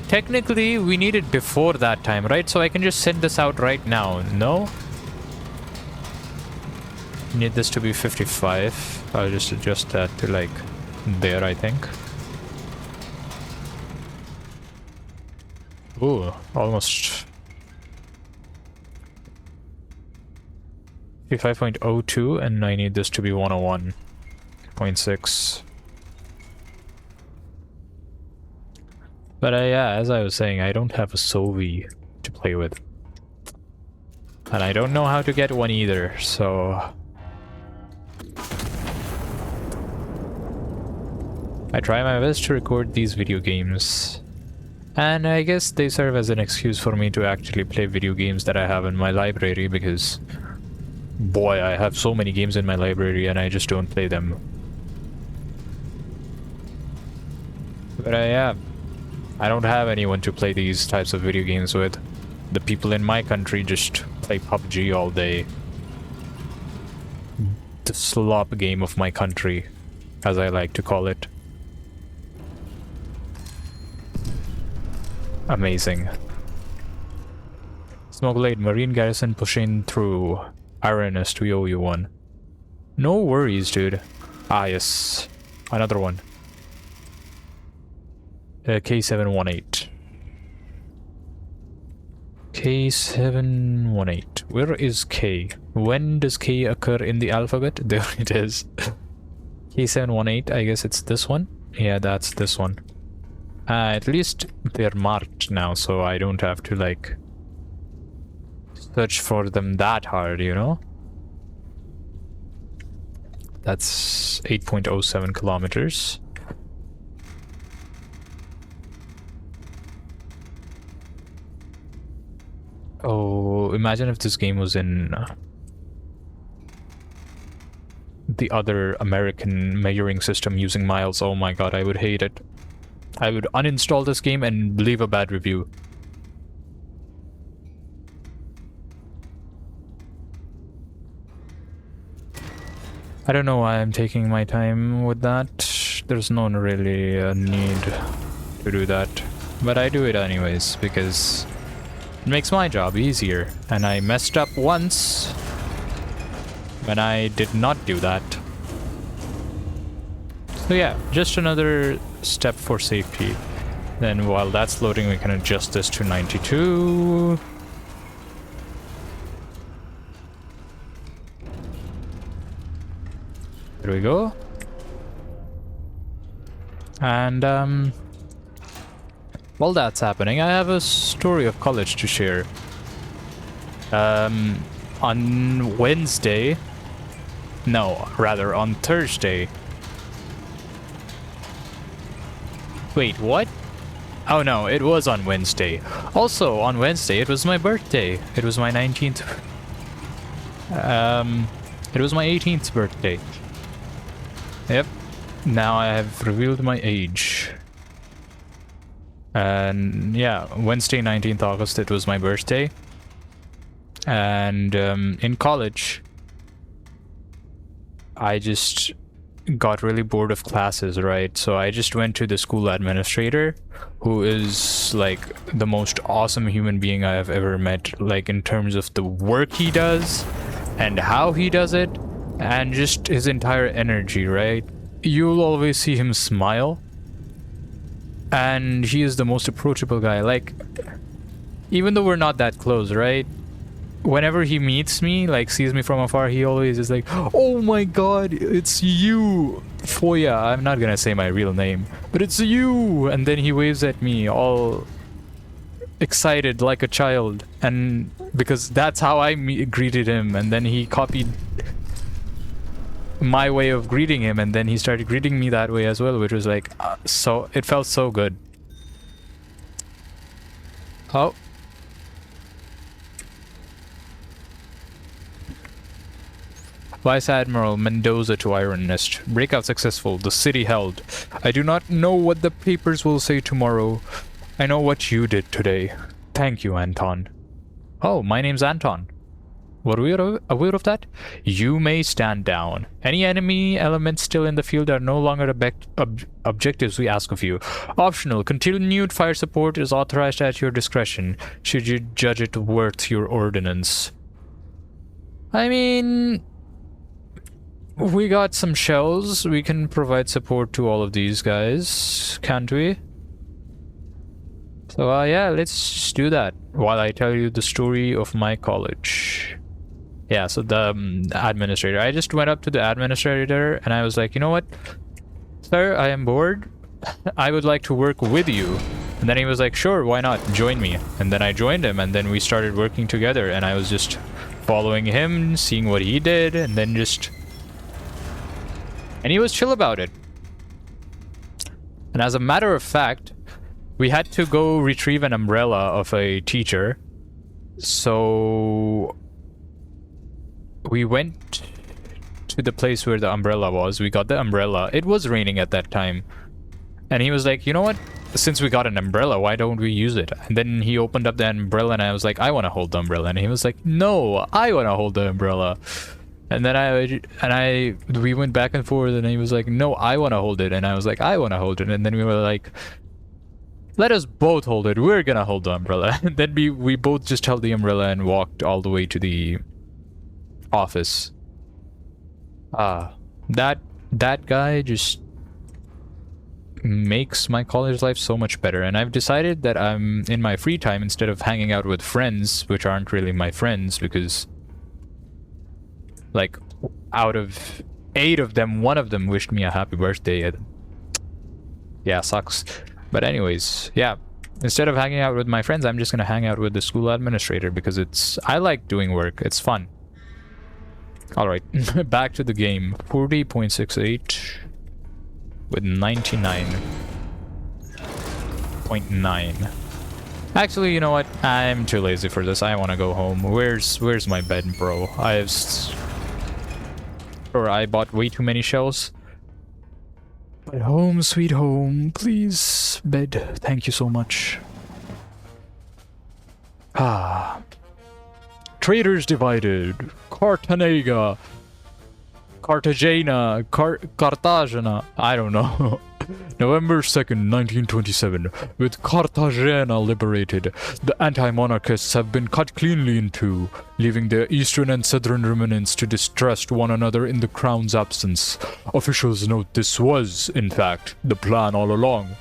Technically, we need it before that time, right? So I can just send this out right now, no? Need this to be 55. I'll just adjust that to like... there, I think. Ooh, almost 55.02, and I need this to be 101.6. But yeah, as I was saying, I don't have a Sovi to play with. And I don't know how to get one either, so... I try my best to record these video games. And I guess they serve as an excuse for me to actually play video games that I have in my library, because... boy, I have so many games in my library and I just don't play them. But yeah, I don't have anyone to play these types of video games with. The people in my country just play PUBG all day. The slop game of my country, as I like to call it. Amazing. Smokeblade, Marine Garrison pushing through. Ironist, we owe you one. No worries, dude. Ah, yes. Another one. K718. K718. Where is K? When does K occur in the alphabet? There it is. K718, I guess it's this one? Yeah, that's this one. At least they're marked now, so I don't have to, like, search for them that hard, you know? That's 8.07 kilometers. Oh, imagine if this game was in the other American measuring system using miles. Oh my god, I would hate it. I would uninstall this game and leave a bad review. I don't know why I'm taking my time with that. There's no really need to do that. But I do it anyways because it makes my job easier. And I messed up once when I did not do that. So yeah, just another step for safety. Then while that's loading, we can adjust this to 92. There we go. And while that's happening, I have a story of college to share. On Wednesday, no, rather on Thursday. Wait, what? Oh no, it was on Wednesday. Also, on Wednesday, it was my birthday. It was my 19th. It was my 18th birthday. Yep. Now I have revealed my age. And yeah, Wednesday, 19th August, it was my birthday. And in college, I just got really bored of classes, right? So I just went to the school administrator, who is like the most awesome human being I have ever met, like in terms of the work he does and how he does it and just his entire energy, right? You'll always see him smile, and he is the most approachable guy. Like, even though we're not that close, right? Whenever he meets me, like sees me from afar, he always is like, "Oh my god, it's you, Foya." I'm not gonna say my real name, but it's you. And then he waves at me, all excited like a child, and because that's how I greeted him. And then he copied my way of greeting him, and then he started greeting me that way as well, which was like so it felt so good. Oh, Vice Admiral Mendoza to Iron Nest. Breakout successful. The city held. I do not know what the papers will say tomorrow. I know what you did today. Thank you, Anton. Oh, my name's Anton. Were we aware of that? You may stand down. Any enemy elements still in the field are no longer objectives we ask of you. Optional. Continued fire support is authorized at your discretion, should you judge it worth your ordnance. I mean, we got some shells. We can provide support to all of these guys, can't we? So yeah, let's just do that while I tell you the story of my college. Yeah, so the administrator. I just went up to the administrator and I was like, you know what? Sir, I am bored. I would like to work with you. And then he was like, sure, why not? Join me. And then I joined him, and then we started working together, and I was just following him, seeing what he did, and then just... And he was chill about it. And as a matter of fact, we had to go retrieve an umbrella of a teacher. So we went to the place where the umbrella was. We got the umbrella. It was raining at that time. And he was like, you know what? Since we got an umbrella, why don't we use it? And then he opened up the umbrella and I was like, I want to hold the umbrella. And he was like, no, I want to hold the umbrella. And then we went back and forth, and he was like, no, I want to hold it. And I was like, I want to hold it. And then we were like, let us both hold it. We're gonna hold the umbrella. And then we both just held the umbrella and walked all the way to the office. That guy just makes my college life so much better. And I've decided that I'm in my free time, instead of hanging out with friends, which aren't really my friends, because like out of 8 of them, 1 of them wished me a happy birthday. Yeah, sucks. But anyways, yeah, instead of hanging out with my friends, I'm just gonna hang out with the school administrator, because I like doing work. It's fun. Alright, back to the game. 40.68 with 99.9. Actually, you know what? I'm too lazy for this. I want to go home. Where's my bed, bro? Or I bought way too many shells. But home, sweet home. Please, bed. Thank you so much. Ah. Traders divided. Cartagena. Cartagena. I don't know. November 2nd, 1927. With Cartagena liberated, the anti-monarchists have been cut cleanly in two, leaving their eastern and southern remnants to distrust one another in the crown's absence. Officials note this was, in fact, the plan all along.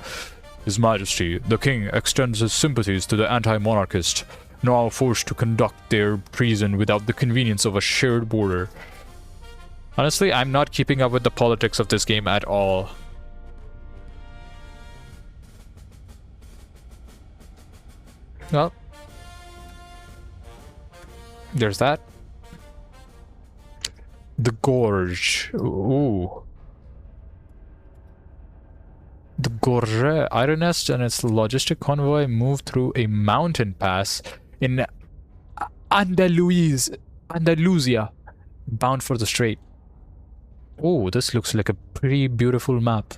His Majesty, the King, extends his sympathies to the anti-monarchists, now forced to conduct their treason without the convenience of a shared border. Honestly, I'm not keeping up with the politics of this game at all. Well, there's that. The Gorge. Ooh. The Gorge Iron Nest and its logistic convoy moved through a mountain pass in Andalusia, bound for the Strait. Oh, this looks like a pretty beautiful map.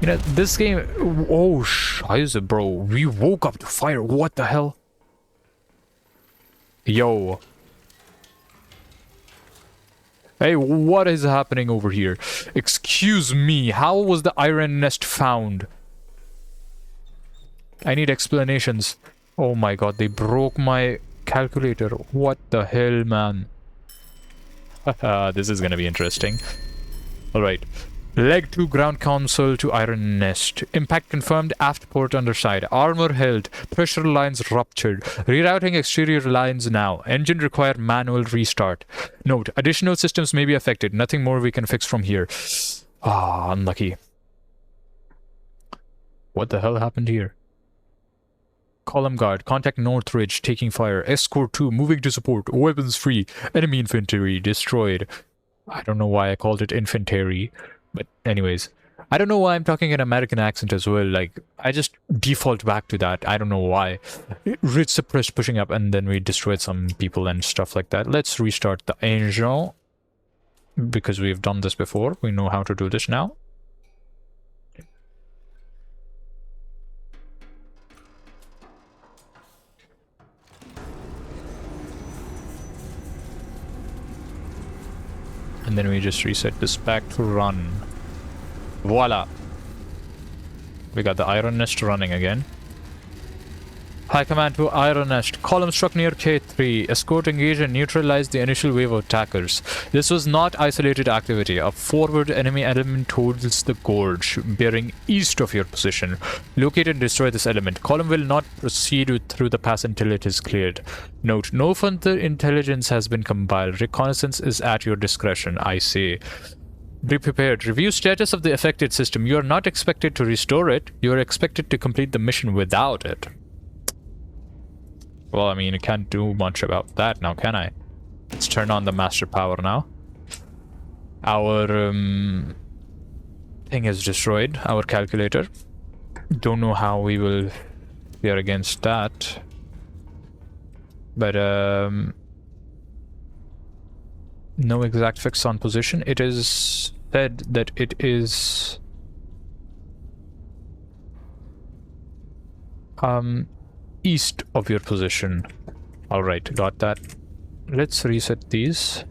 You know, this game... Oh, scheiße, bro. We woke up to fire. What the hell? Yo. Hey, what is happening over here? Excuse me, how was the Iron Nest found? I need explanations. Oh my god, they broke my calculator. What the hell, man? This is gonna be interesting. Alright. Leg 2 ground console to Iron Nest. Impact confirmed, aft port underside. Armor held. Pressure lines ruptured. Rerouting exterior lines now. Engine required manual restart. Note, additional systems may be affected. Nothing more we can fix from here. Ah, unlucky. What the hell happened here? Column guard. Contact Northridge. Taking fire. Escort 2 moving to support. Weapons free. Enemy infantry destroyed. I don't know why I called it infantry. But anyways, I don't know why I'm talking an American accent as well. Like, I just default back to that. I don't know why. Ridge suppressed pushing up, and then we destroyed some people and stuff like that. Let's restart the engine. Because we've done this before. We know how to do this now. And then we just reset this back to run. Voila. We got the Iron Nest running again. High command to Iron Nest. Column struck near K3. Escort engage and neutralize the initial wave of attackers. This was not isolated activity. A forward enemy element towards the gorge, bearing east of your position. Locate and destroy this element. Column will not proceed through the pass until it is cleared. Note, no further intelligence has been compiled. Reconnaissance is at your discretion, I say. Be prepared. Review status of the affected system. You are not expected to restore it. You are expected to complete the mission without it. Well, I mean, I can't do much about that now, can I? Let's turn on the master power now. Our thing is destroyed, our calculator. Don't know how we will fare against that. But, no exact fix on position. It is said that it is... east of your position. Alright, got that. Let's reset these.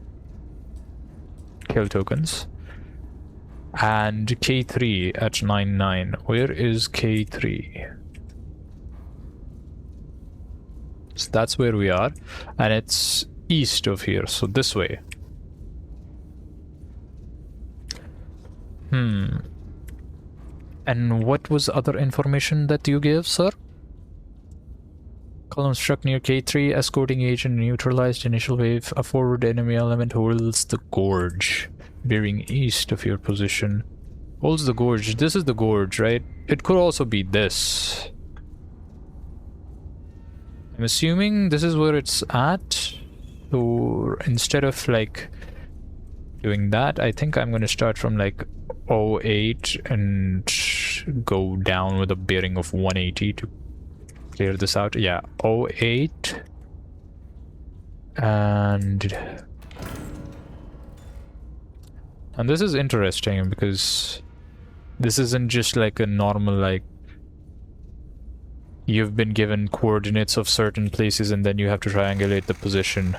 Kill tokens. And K3 at 99. Where is K3? So that's where we are. And it's east of here, so this way. And what was other information that you gave, sir? Column struck near K3, escorting agent neutralized initial wave. A forward enemy element holds the gorge, bearing east of your position. Holds the gorge. This is the gorge, right? It could also be this. I'm assuming this is where it's at. So instead of like doing that, I think I'm gonna start from like 08 and go down with a bearing of 180 to clear this out. Yeah, 08 and And this is interesting because this isn't just like a normal, like, you've been given coordinates of certain places and then you have to triangulate the position.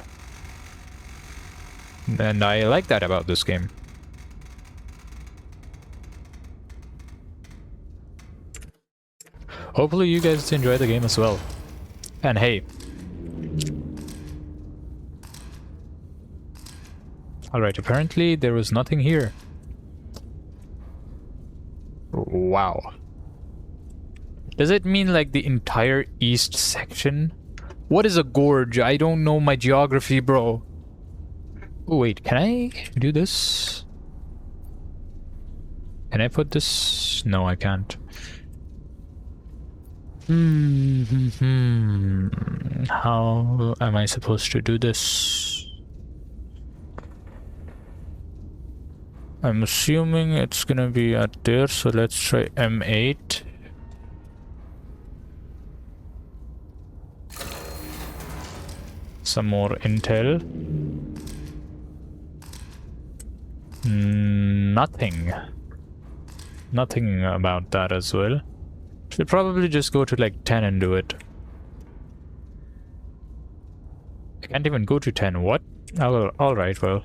And I like that about this game. Hopefully you guys enjoy the game as well. And hey. Alright, apparently there was nothing here. Wow. Does it mean like the entire east section? What is a gorge? I don't know my geography, bro. Oh, wait, can I do this? Can I put this? No, I can't. How am I supposed to do this? I'm assuming it's gonna be at there, so let's try M8. Some more intel. Nothing. Nothing about that as well. Should probably just go to like 10 and do it. I can't even go to 10. What? Oh, alright, well.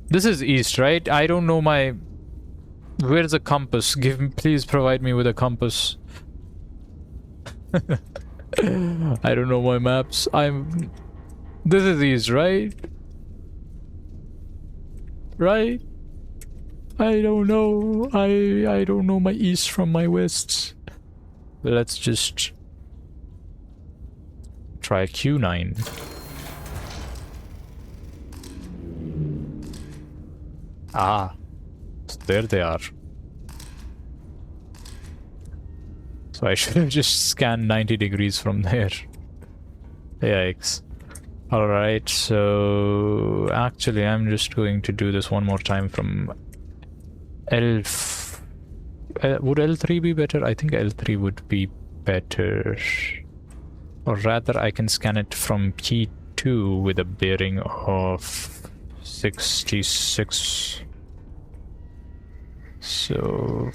This is east, right? I don't know my... Where's the compass? Please provide me with a compass. I don't know my maps. This is east, right? Right? I don't know. I don't know my east from my west. Let's just try Q9. Ah, so there they are. So I should have just scanned 90 degrees from there. Yikes. Alright, so actually I'm just going to do this one more time from would L3 be better? I think L3 would be better. Or rather, I can scan it from P2 with a bearing of 66. So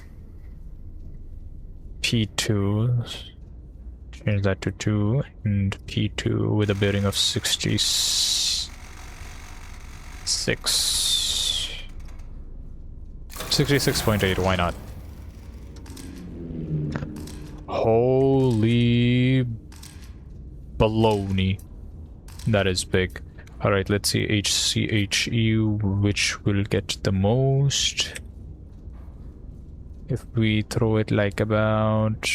P2, change that to 2, and P2 with a bearing of 66. 66.8, why not? Holy baloney. That is big. Alright, let's see HCHE, which will get the most. If we throw it like about...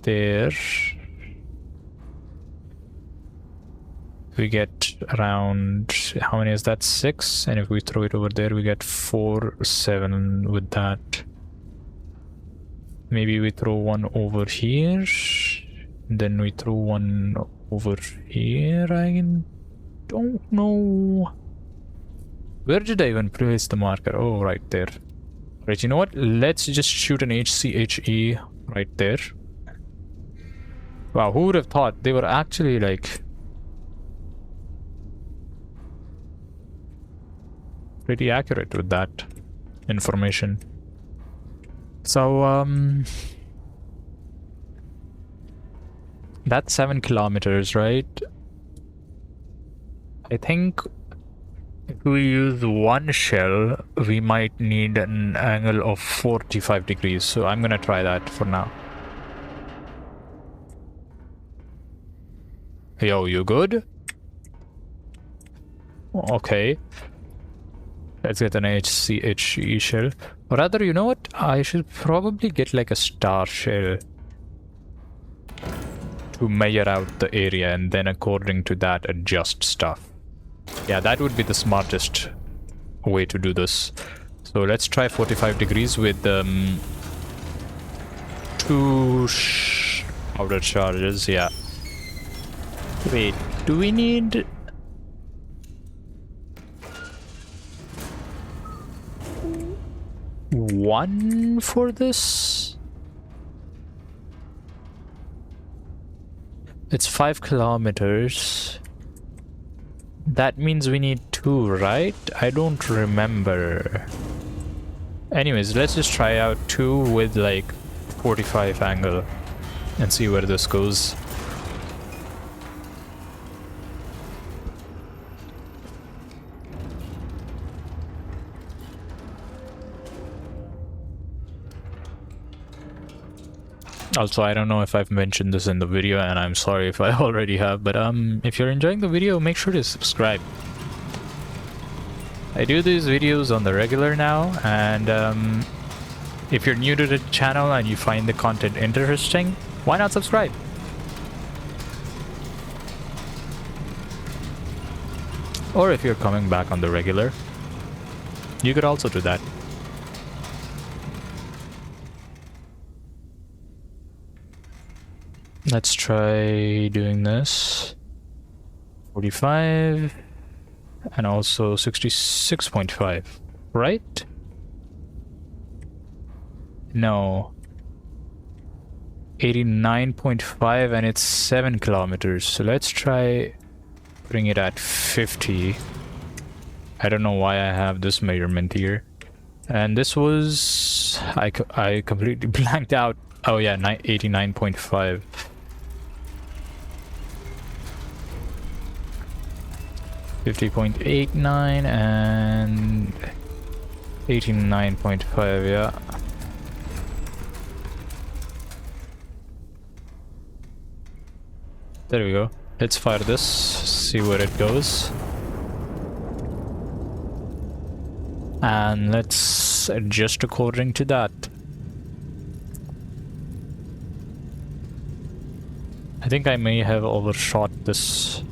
there. We get around, how many is that? 6, and if we throw it over there we get 4, 7 with that. Maybe we throw one over here, then we throw one over here. I don't know. Where did I even place the marker? Oh, right there. Right, you know what? Let's just shoot an HCHE right there. Wow, who would have thought they were actually like pretty accurate with that information. So that's 7 kilometers, right? I think if we use one shell we might need an angle of 45 degrees, so I'm gonna try that for now. Yo, you good? Okay. Let's get an HCHE shell. Or rather, you know what? I should probably get like a star shell to measure out the area and then according to that adjust stuff. Yeah, that would be the smartest way to do this. So let's try 45 degrees with 2 powder charges, yeah. Wait, do we need... one for this? It's 5 kilometers. That means we need 2, right? I don't remember. Anyways, let's just try out 2 with like 45 angle and see where this goes. Also, I don't know if I've mentioned this in the video, and I'm sorry if I already have, but if you're enjoying the video, make sure to subscribe. I do these videos on the regular now, and if you're new to the channel and you find the content interesting, why not subscribe? Or if you're coming back on the regular, you could also do that. Let's try doing this. 45 and also 66.5, right? No. 89.5 and it's 7 kilometers. So let's try putting it at 50. I don't know why I have this measurement here. And this was... I completely blanked out. Oh yeah, 89.5. 50.89 and 89.5, yeah. There we go. Let's fire this, see where it goes. And let's adjust according to that. I think I may have overshot this.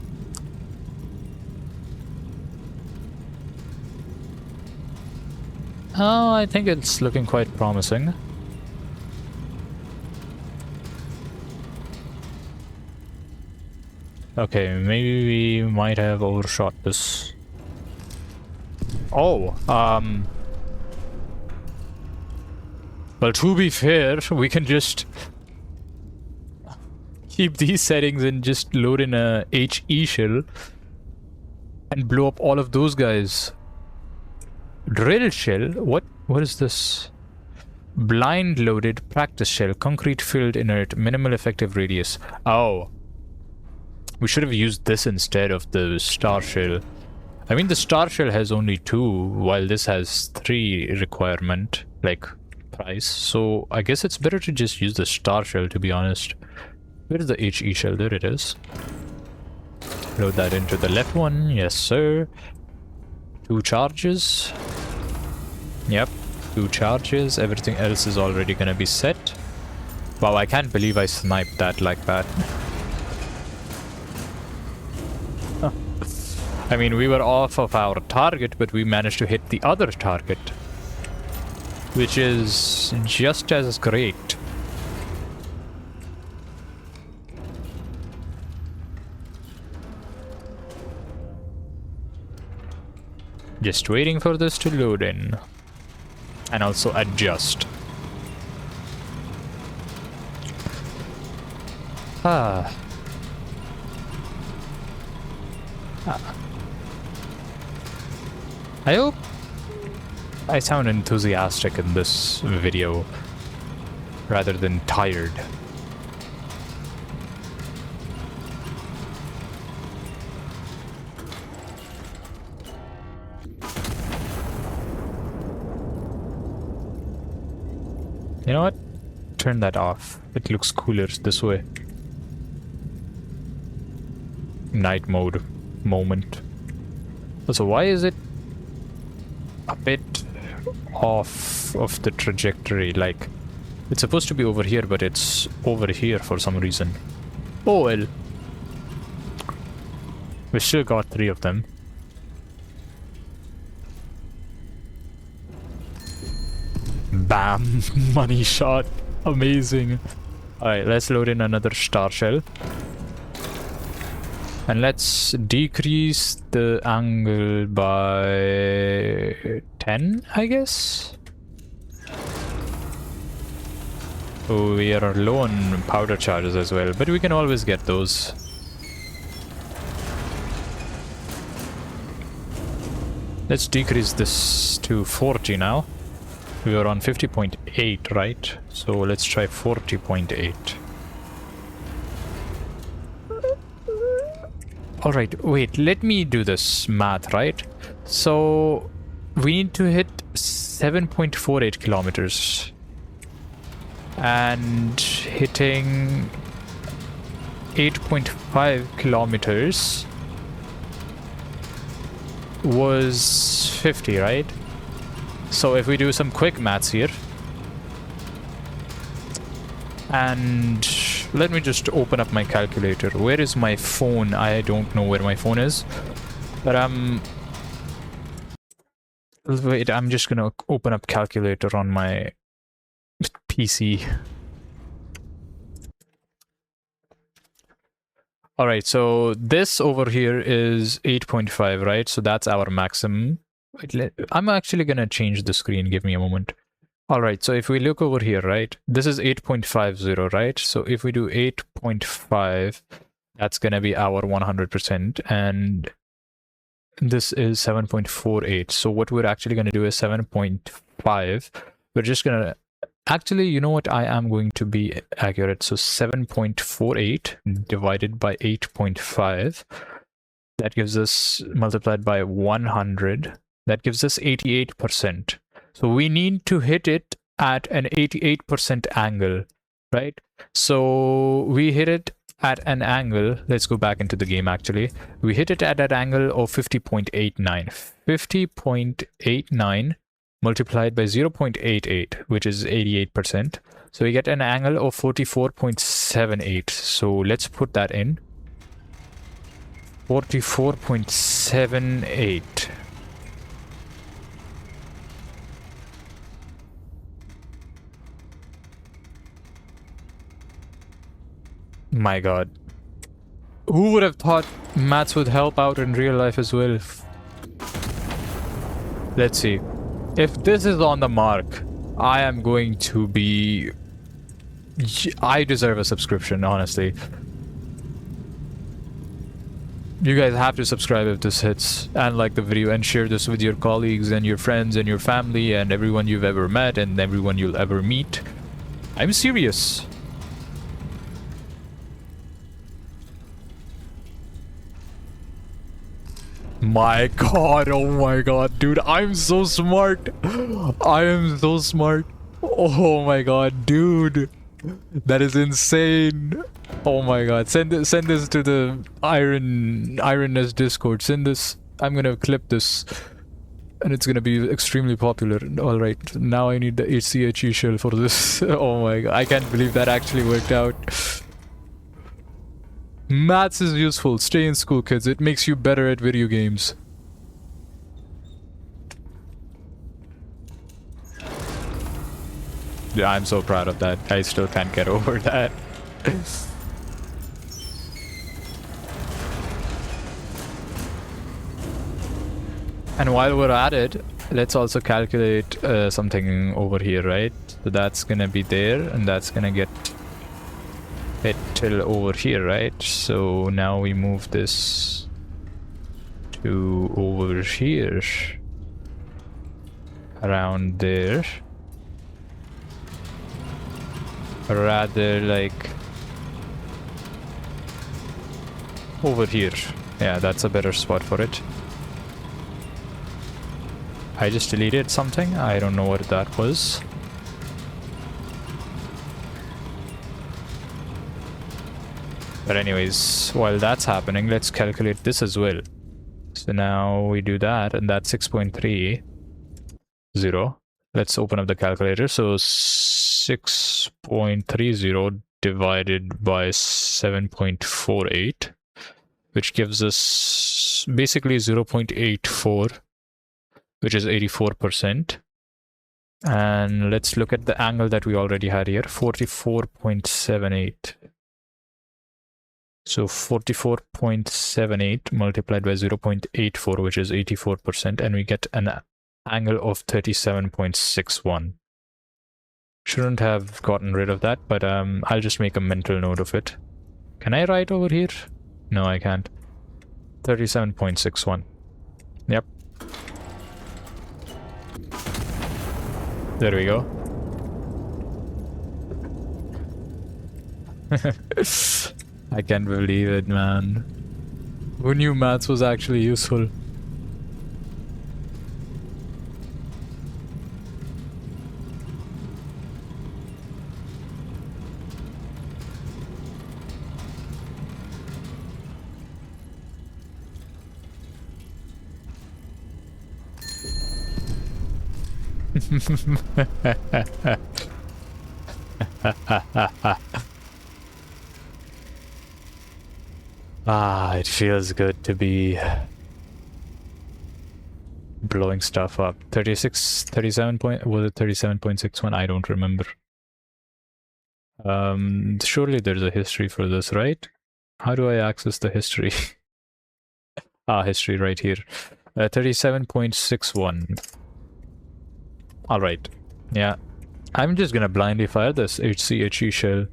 Oh, I think it's looking quite promising. Okay, maybe we might have overshot this. Oh, well, to be fair, we can just keep these settings and just load in a HE shell and blow up all of those guys. Drill shell? What is this? Blind loaded practice shell, concrete filled inert, minimal effective radius. Oh. We should have used this instead of the star shell. I mean, the star shell has only 2, while this has 3 requirement, like, price. So I guess it's better to just use the star shell, to be honest. Where is the HE shell? There it is. Load that into the left one. Yes, sir. 2 charges. Yep, 2 charges. Everything else is already gonna be set. Wow, I can't believe I sniped that like that. I mean, we were off of our target, but we managed to hit the other target, which is just as great. Just waiting for this to load in. And also adjust. I hope I sound enthusiastic in this video rather than tired. You know what? Turn that off. It looks cooler this way. Night mode moment. So why is it a bit off of the trajectory? Like, it's supposed to be over here, but it's over here for some reason. Oh well. We still got 3 of them. Bam! Money shot. Amazing. Alright, let's load in another star shell. And let's decrease the angle by 10, I guess? We are low on powder charges as well, but we can always get those. Let's decrease this to 40 now. We are on 50.8, right? So let's try 40.8. Alright, wait, let me do this math, right? So we need to hit 7.48 kilometers. And hitting 8.5 kilometers was 50, right? So if we do some quick maths here, and let me just open up my calculator. Where is my phone? I don't know where my phone is, but wait, I'm just gonna open up calculator on my PC. Alright, so this over here is 8.5, right? So that's our maximum. I'm actually gonna change the screen, give me a moment. Alright, so if we look over here, right? This is 8.50, right? So if we do 8.5, that's gonna be our 100%, and this is 7.48. So what we're actually gonna do is 7.5. We're just gonna... Actually, you know what? I am going to be accurate. So 7.48 divided by 8.5. That gives us, multiplied by 100. That gives us 88%. So we need to hit it at an 88% angle, right? So we hit it at an angle. Let's go back into the game actually. We hit it at an angle of 50.89. 50.89 multiplied by 0.88, which is 88%. So we get an angle of 44.78. So let's put that in. 44.78. My god. Who would have thought maths would help out in real life as well? Let's see. If this is on the mark, I am going to be... I deserve a subscription, honestly. You guys have to subscribe if this hits, and like the video, and share this with your colleagues and your friends and your family and everyone you've ever met and everyone you'll ever meet. I'm serious. My god, oh my god, dude, I'm so smart. I am so smart. Oh my god, dude. That is insane. Oh my god, send this to the Ironness Discord. Send this. I'm gonna clip this and it's gonna be extremely popular. Alright, now I need the HCHE shell for this. Oh my god, I can't believe that actually worked out. Maths is useful. Stay in school, kids. It makes you better at video games. Yeah, I'm so proud of that. I still can't get over that. And while we're at it, let's also calculate something over here, right? So that's gonna be there, and that's gonna get it till over here, right? So now we move this to over here, around there, rather like over here. Yeah, that's a better spot for it. I just deleted something. I don't know what that was. But anyways, while that's happening, let's calculate this as well. So now we do that, and that's 6.30. Let's open up the calculator. So 6.30 divided by 7.48, which gives us basically 0.84, which is 84%. And let's look at the angle that we already had here, 44.78. So 44.78 multiplied by 0.84, which is 84%, and we get an angle of 37.61. Shouldn't have gotten rid of that, but I'll just make a mental note of it. Can I write over here? No, I can't. 37.61. Yep. There we go. I can't believe it, man. Who knew maths was actually useful? Ah, it feels good to be blowing stuff up. 37 point, was it 37.61? I don't remember. Surely there's a history for this, right? How do I access the history? Ah, history right here. 37.61. Alright. Yeah. I'm just gonna blindly fire this HCHE shell.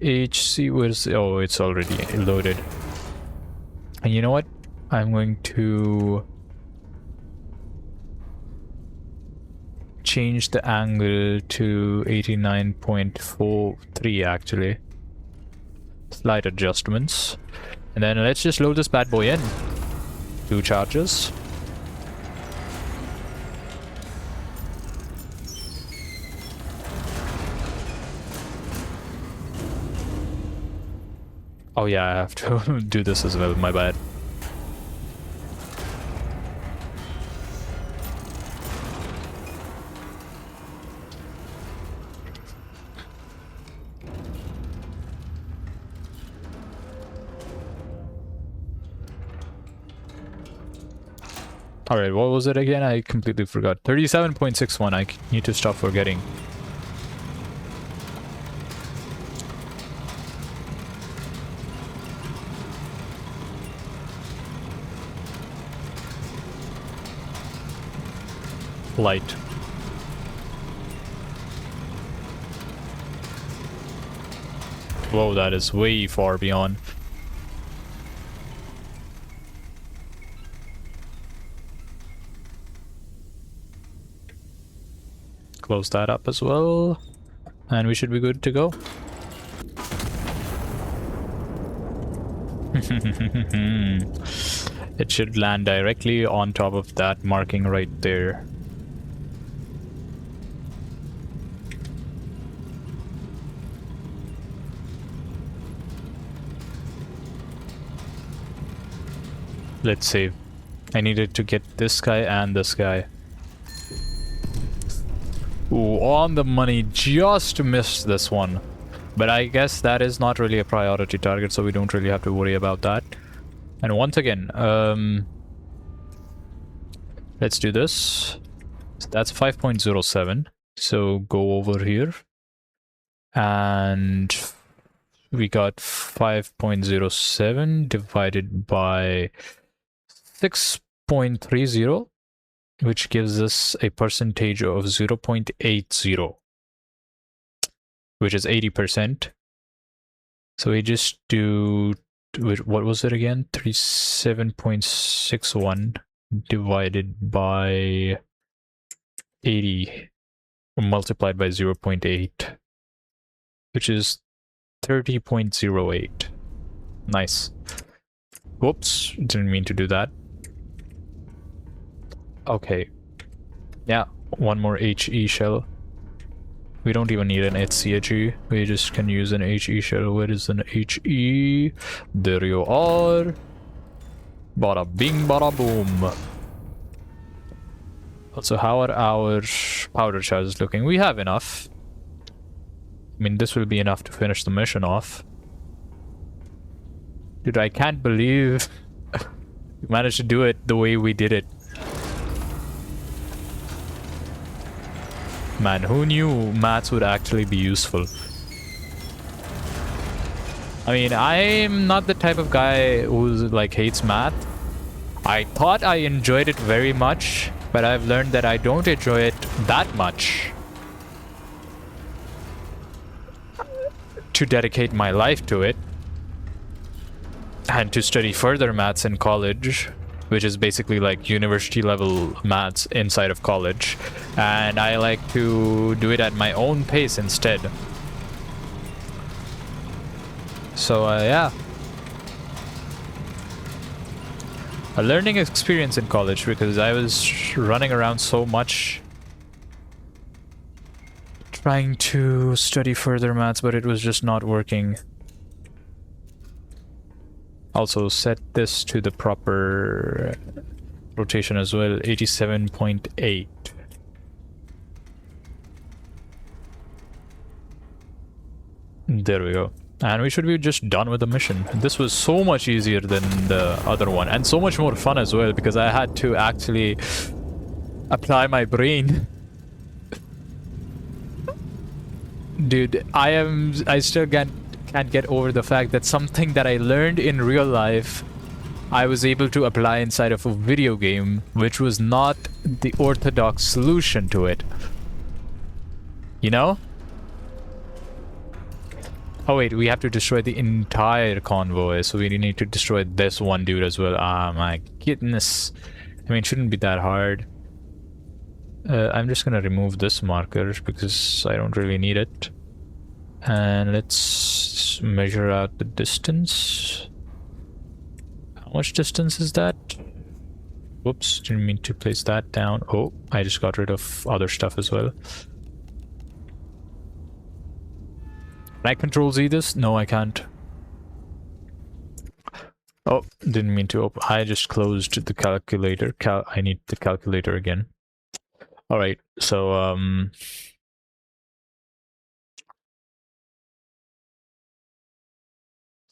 HC was... oh, it's already loaded. And you know what? I'm going to change the angle to 89.43 actually. Slight adjustments. And then let's just load this bad boy in. 2 charges. Oh yeah, I have to do this as well, my bad. Alright, what was it again? I completely forgot. 37.61, I need to stop forgetting. Light. Whoa, that is way far beyond. Close that up as well. And we should be good to go. It should land directly on top of that marking right there. Let's save. I needed to get this guy and this guy. Ooh, on the money, just missed this one. But I guess that is not really a priority target, so we don't really have to worry about that. And once again, let's do this. So that's 5.07. So go over here. And we got 5.07 divided by 6.30, which gives us a percentage of 0.80, which is 80%. So we just do, what was it again? 37.61 divided by 80 multiplied by 0.8, which is 30.08. Nice. Whoops, didn't mean to do that. Okay. Yeah, one more HE shell. We don't even need an HCHE. We just can use an HE shell. Where is an HE? There you are. Bada bing, bada boom. Also, how are our powder charges looking? We have enough. I mean, this will be enough to finish the mission off. Dude, I can't believe we managed to do it the way we did it. Man, who knew maths would actually be useful? I mean, I'm not the type of guy who like hates math. I thought I enjoyed it very much But I've learned that I don't enjoy it that much to dedicate my life to it and to study further maths in college, which is basically like university level maths inside of college. And I like to do it at my own pace instead. So yeah. A learning experience in college because I was running around so much trying to study further maths, but it was just not working. Also set this to the proper rotation as well, 87.8. There we go. And we should be just done with the mission. This was so much easier than the other one, and so much more fun as well, because I had to actually apply my brain. Dude, I still can't get over the fact that something that I learned in real life, I was able to apply inside of a video game, which was not the orthodox solution to it. You know? Oh wait, we have to destroy the entire convoy, so we need to destroy this one dude as well. Ah, my goodness. I mean, it shouldn't be that hard. I'm just gonna remove this marker because I don't really need it. And let's measure out the distance. How much distance is that? Whoops, didn't mean to place that down. Oh, I just got rid of other stuff as well. Can I control Z this? No, I can't. Oh, didn't mean to open. I just closed the calculator. I need the calculator again. All right, so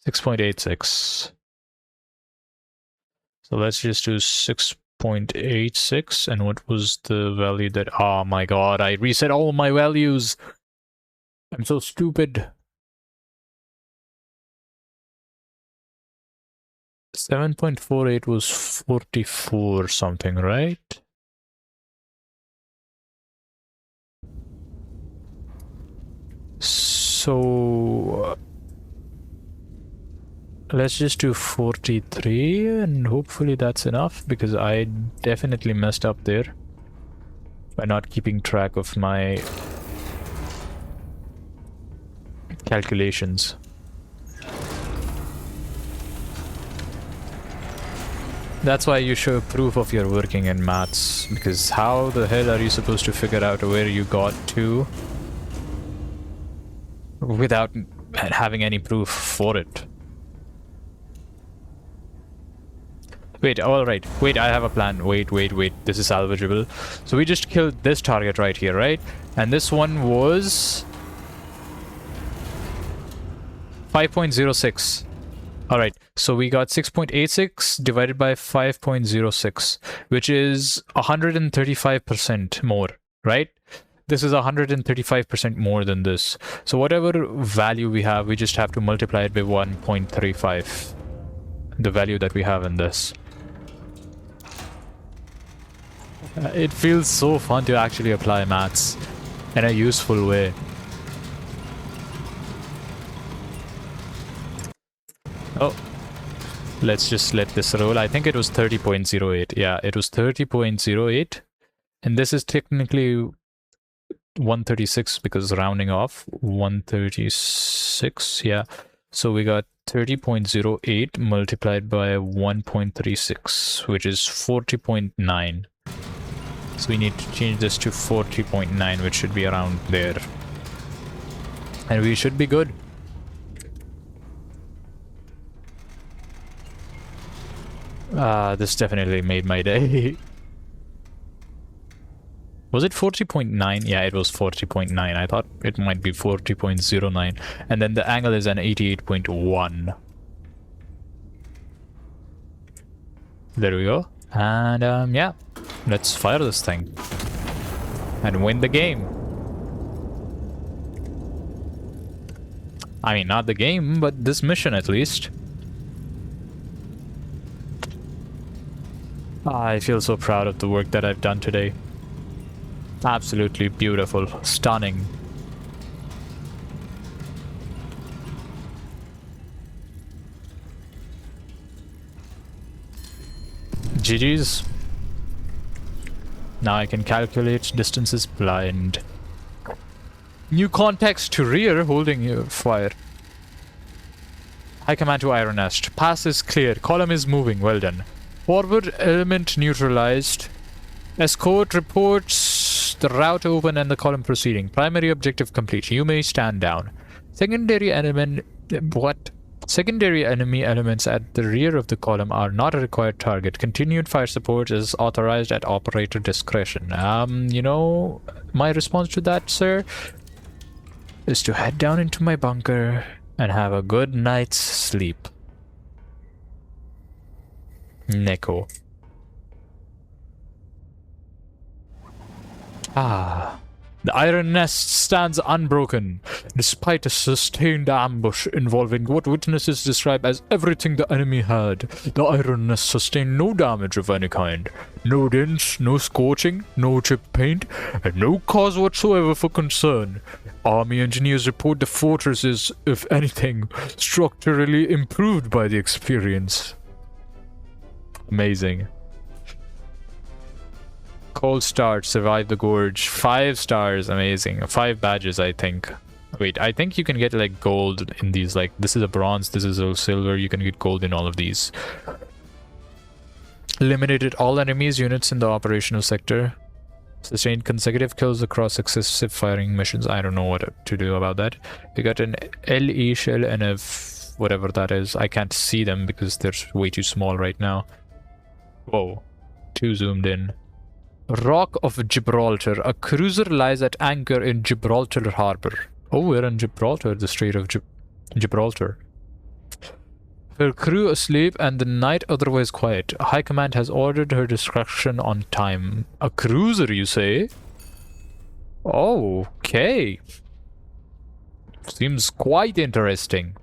6.86. So let's just do 6.86. And what was the value that? Oh my god! I reset all of my values. I'm so stupid. 7.48 was 44 something, right? So let's just do 43 and hopefully that's enough, because I definitely messed up there by not keeping track of my calculations. That's why you show proof of your working in maths, because how the hell are you supposed to figure out where you got to without having any proof for it? Wait, alright. Wait, I have a plan. Wait. This is salvageable. So we just killed this target right here, right? And this one was 5.06. Alright, so we got 6.86 divided by 5.06, which is 135% more, right? This is 135% more than this. So whatever value we have, we just have to multiply it by 1.35. The value that we have in this. It feels so fun to actually apply maths in a useful way. Oh, let's just let this roll. I think it was 30.08. Yeah, it was 30.08. And this is technically 136 because rounding off. 136, yeah. So we got 30.08 multiplied by 1.36, which is 40.9. So we need to change this to 40.9, which should be around there. And we should be good. This definitely made my day. Was it 40.9? Yeah, it was 40.9. I thought it might be 40.09. And then the angle is an 88.1. There we go. And yeah, let's fire this thing and win the game. I mean, not the game, but this mission at least. I feel so proud of the work that I've done today. Absolutely beautiful, stunning. GG's. Now I can calculate distances blind. New context to rear, holding your fire. High command to Iron Nest. Pass is clear. Column is moving. Well done. Forward element neutralized. Escort reports the route open and the column proceeding. Primary objective complete. You may stand down. Secondary element... What? Secondary enemy elements at the rear of the column are not a required target. Continued fire support is authorized at operator discretion. You know, my response to that, sir, is to head down into my bunker and have a good night's sleep. Neko. Ah. The Iron Nest stands unbroken, despite a sustained ambush involving what witnesses describe as everything the enemy had. The Iron Nest sustained no damage of any kind. No dents, no scorching, no chipped paint, and no cause whatsoever for concern. Army engineers report the fortress is, if anything, structurally improved by the experience. Amazing. Cold start, survive the gorge. 5 stars, amazing. 5 badges, I think. Wait, I think you can get like gold in these. Like, this is a bronze, this is a silver. You can get gold in all of these. Eliminated all enemies units in the operational sector. Sustained consecutive kills across successive firing missions. I don't know what to do about that. We got an LE shell and a whatever that is. I can't see them because they're way too small right now. Whoa, too zoomed in. Rock of Gibraltar. A cruiser lies at anchor in Gibraltar Harbor. Oh, we're in Gibraltar, the Strait of Gibraltar. Her crew asleep and the night otherwise quiet. High Command has ordered her destruction on time. A cruiser, you say? Oh, okay. Seems quite interesting.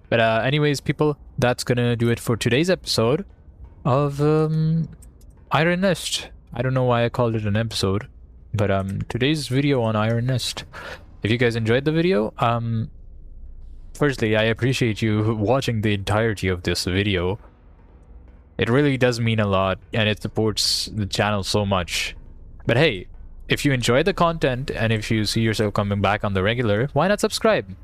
But anyways, people, that's gonna do it for today's episode of Iron Nest. I don't know why I called it an episode, but today's video on Iron Nest. If you guys enjoyed the video, firstly, I appreciate you watching the entirety of this video. It really does mean a lot, and it supports the channel so much. But hey, if you enjoy the content, and if you see yourself coming back on the regular, why not subscribe?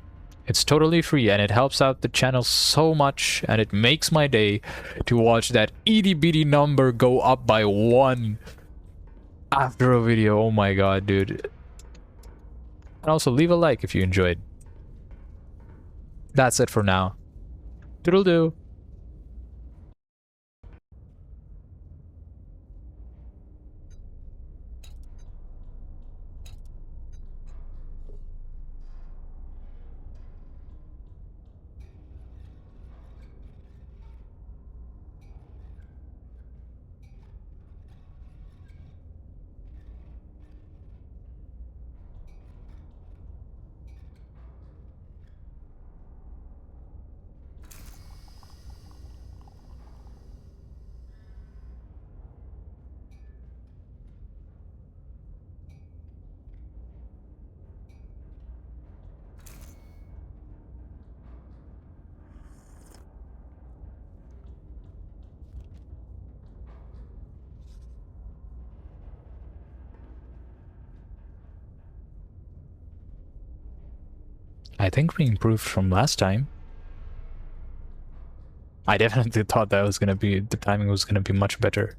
It's totally free, and it helps out the channel so much, and it makes my day to watch that itty bitty number go up by 1 after a video. Oh my god, dude. And also leave a like if you enjoyed. That's it for now. Toodle-doo. I think we improved from last time. I definitely thought that was gonna be, the timing was gonna be much better.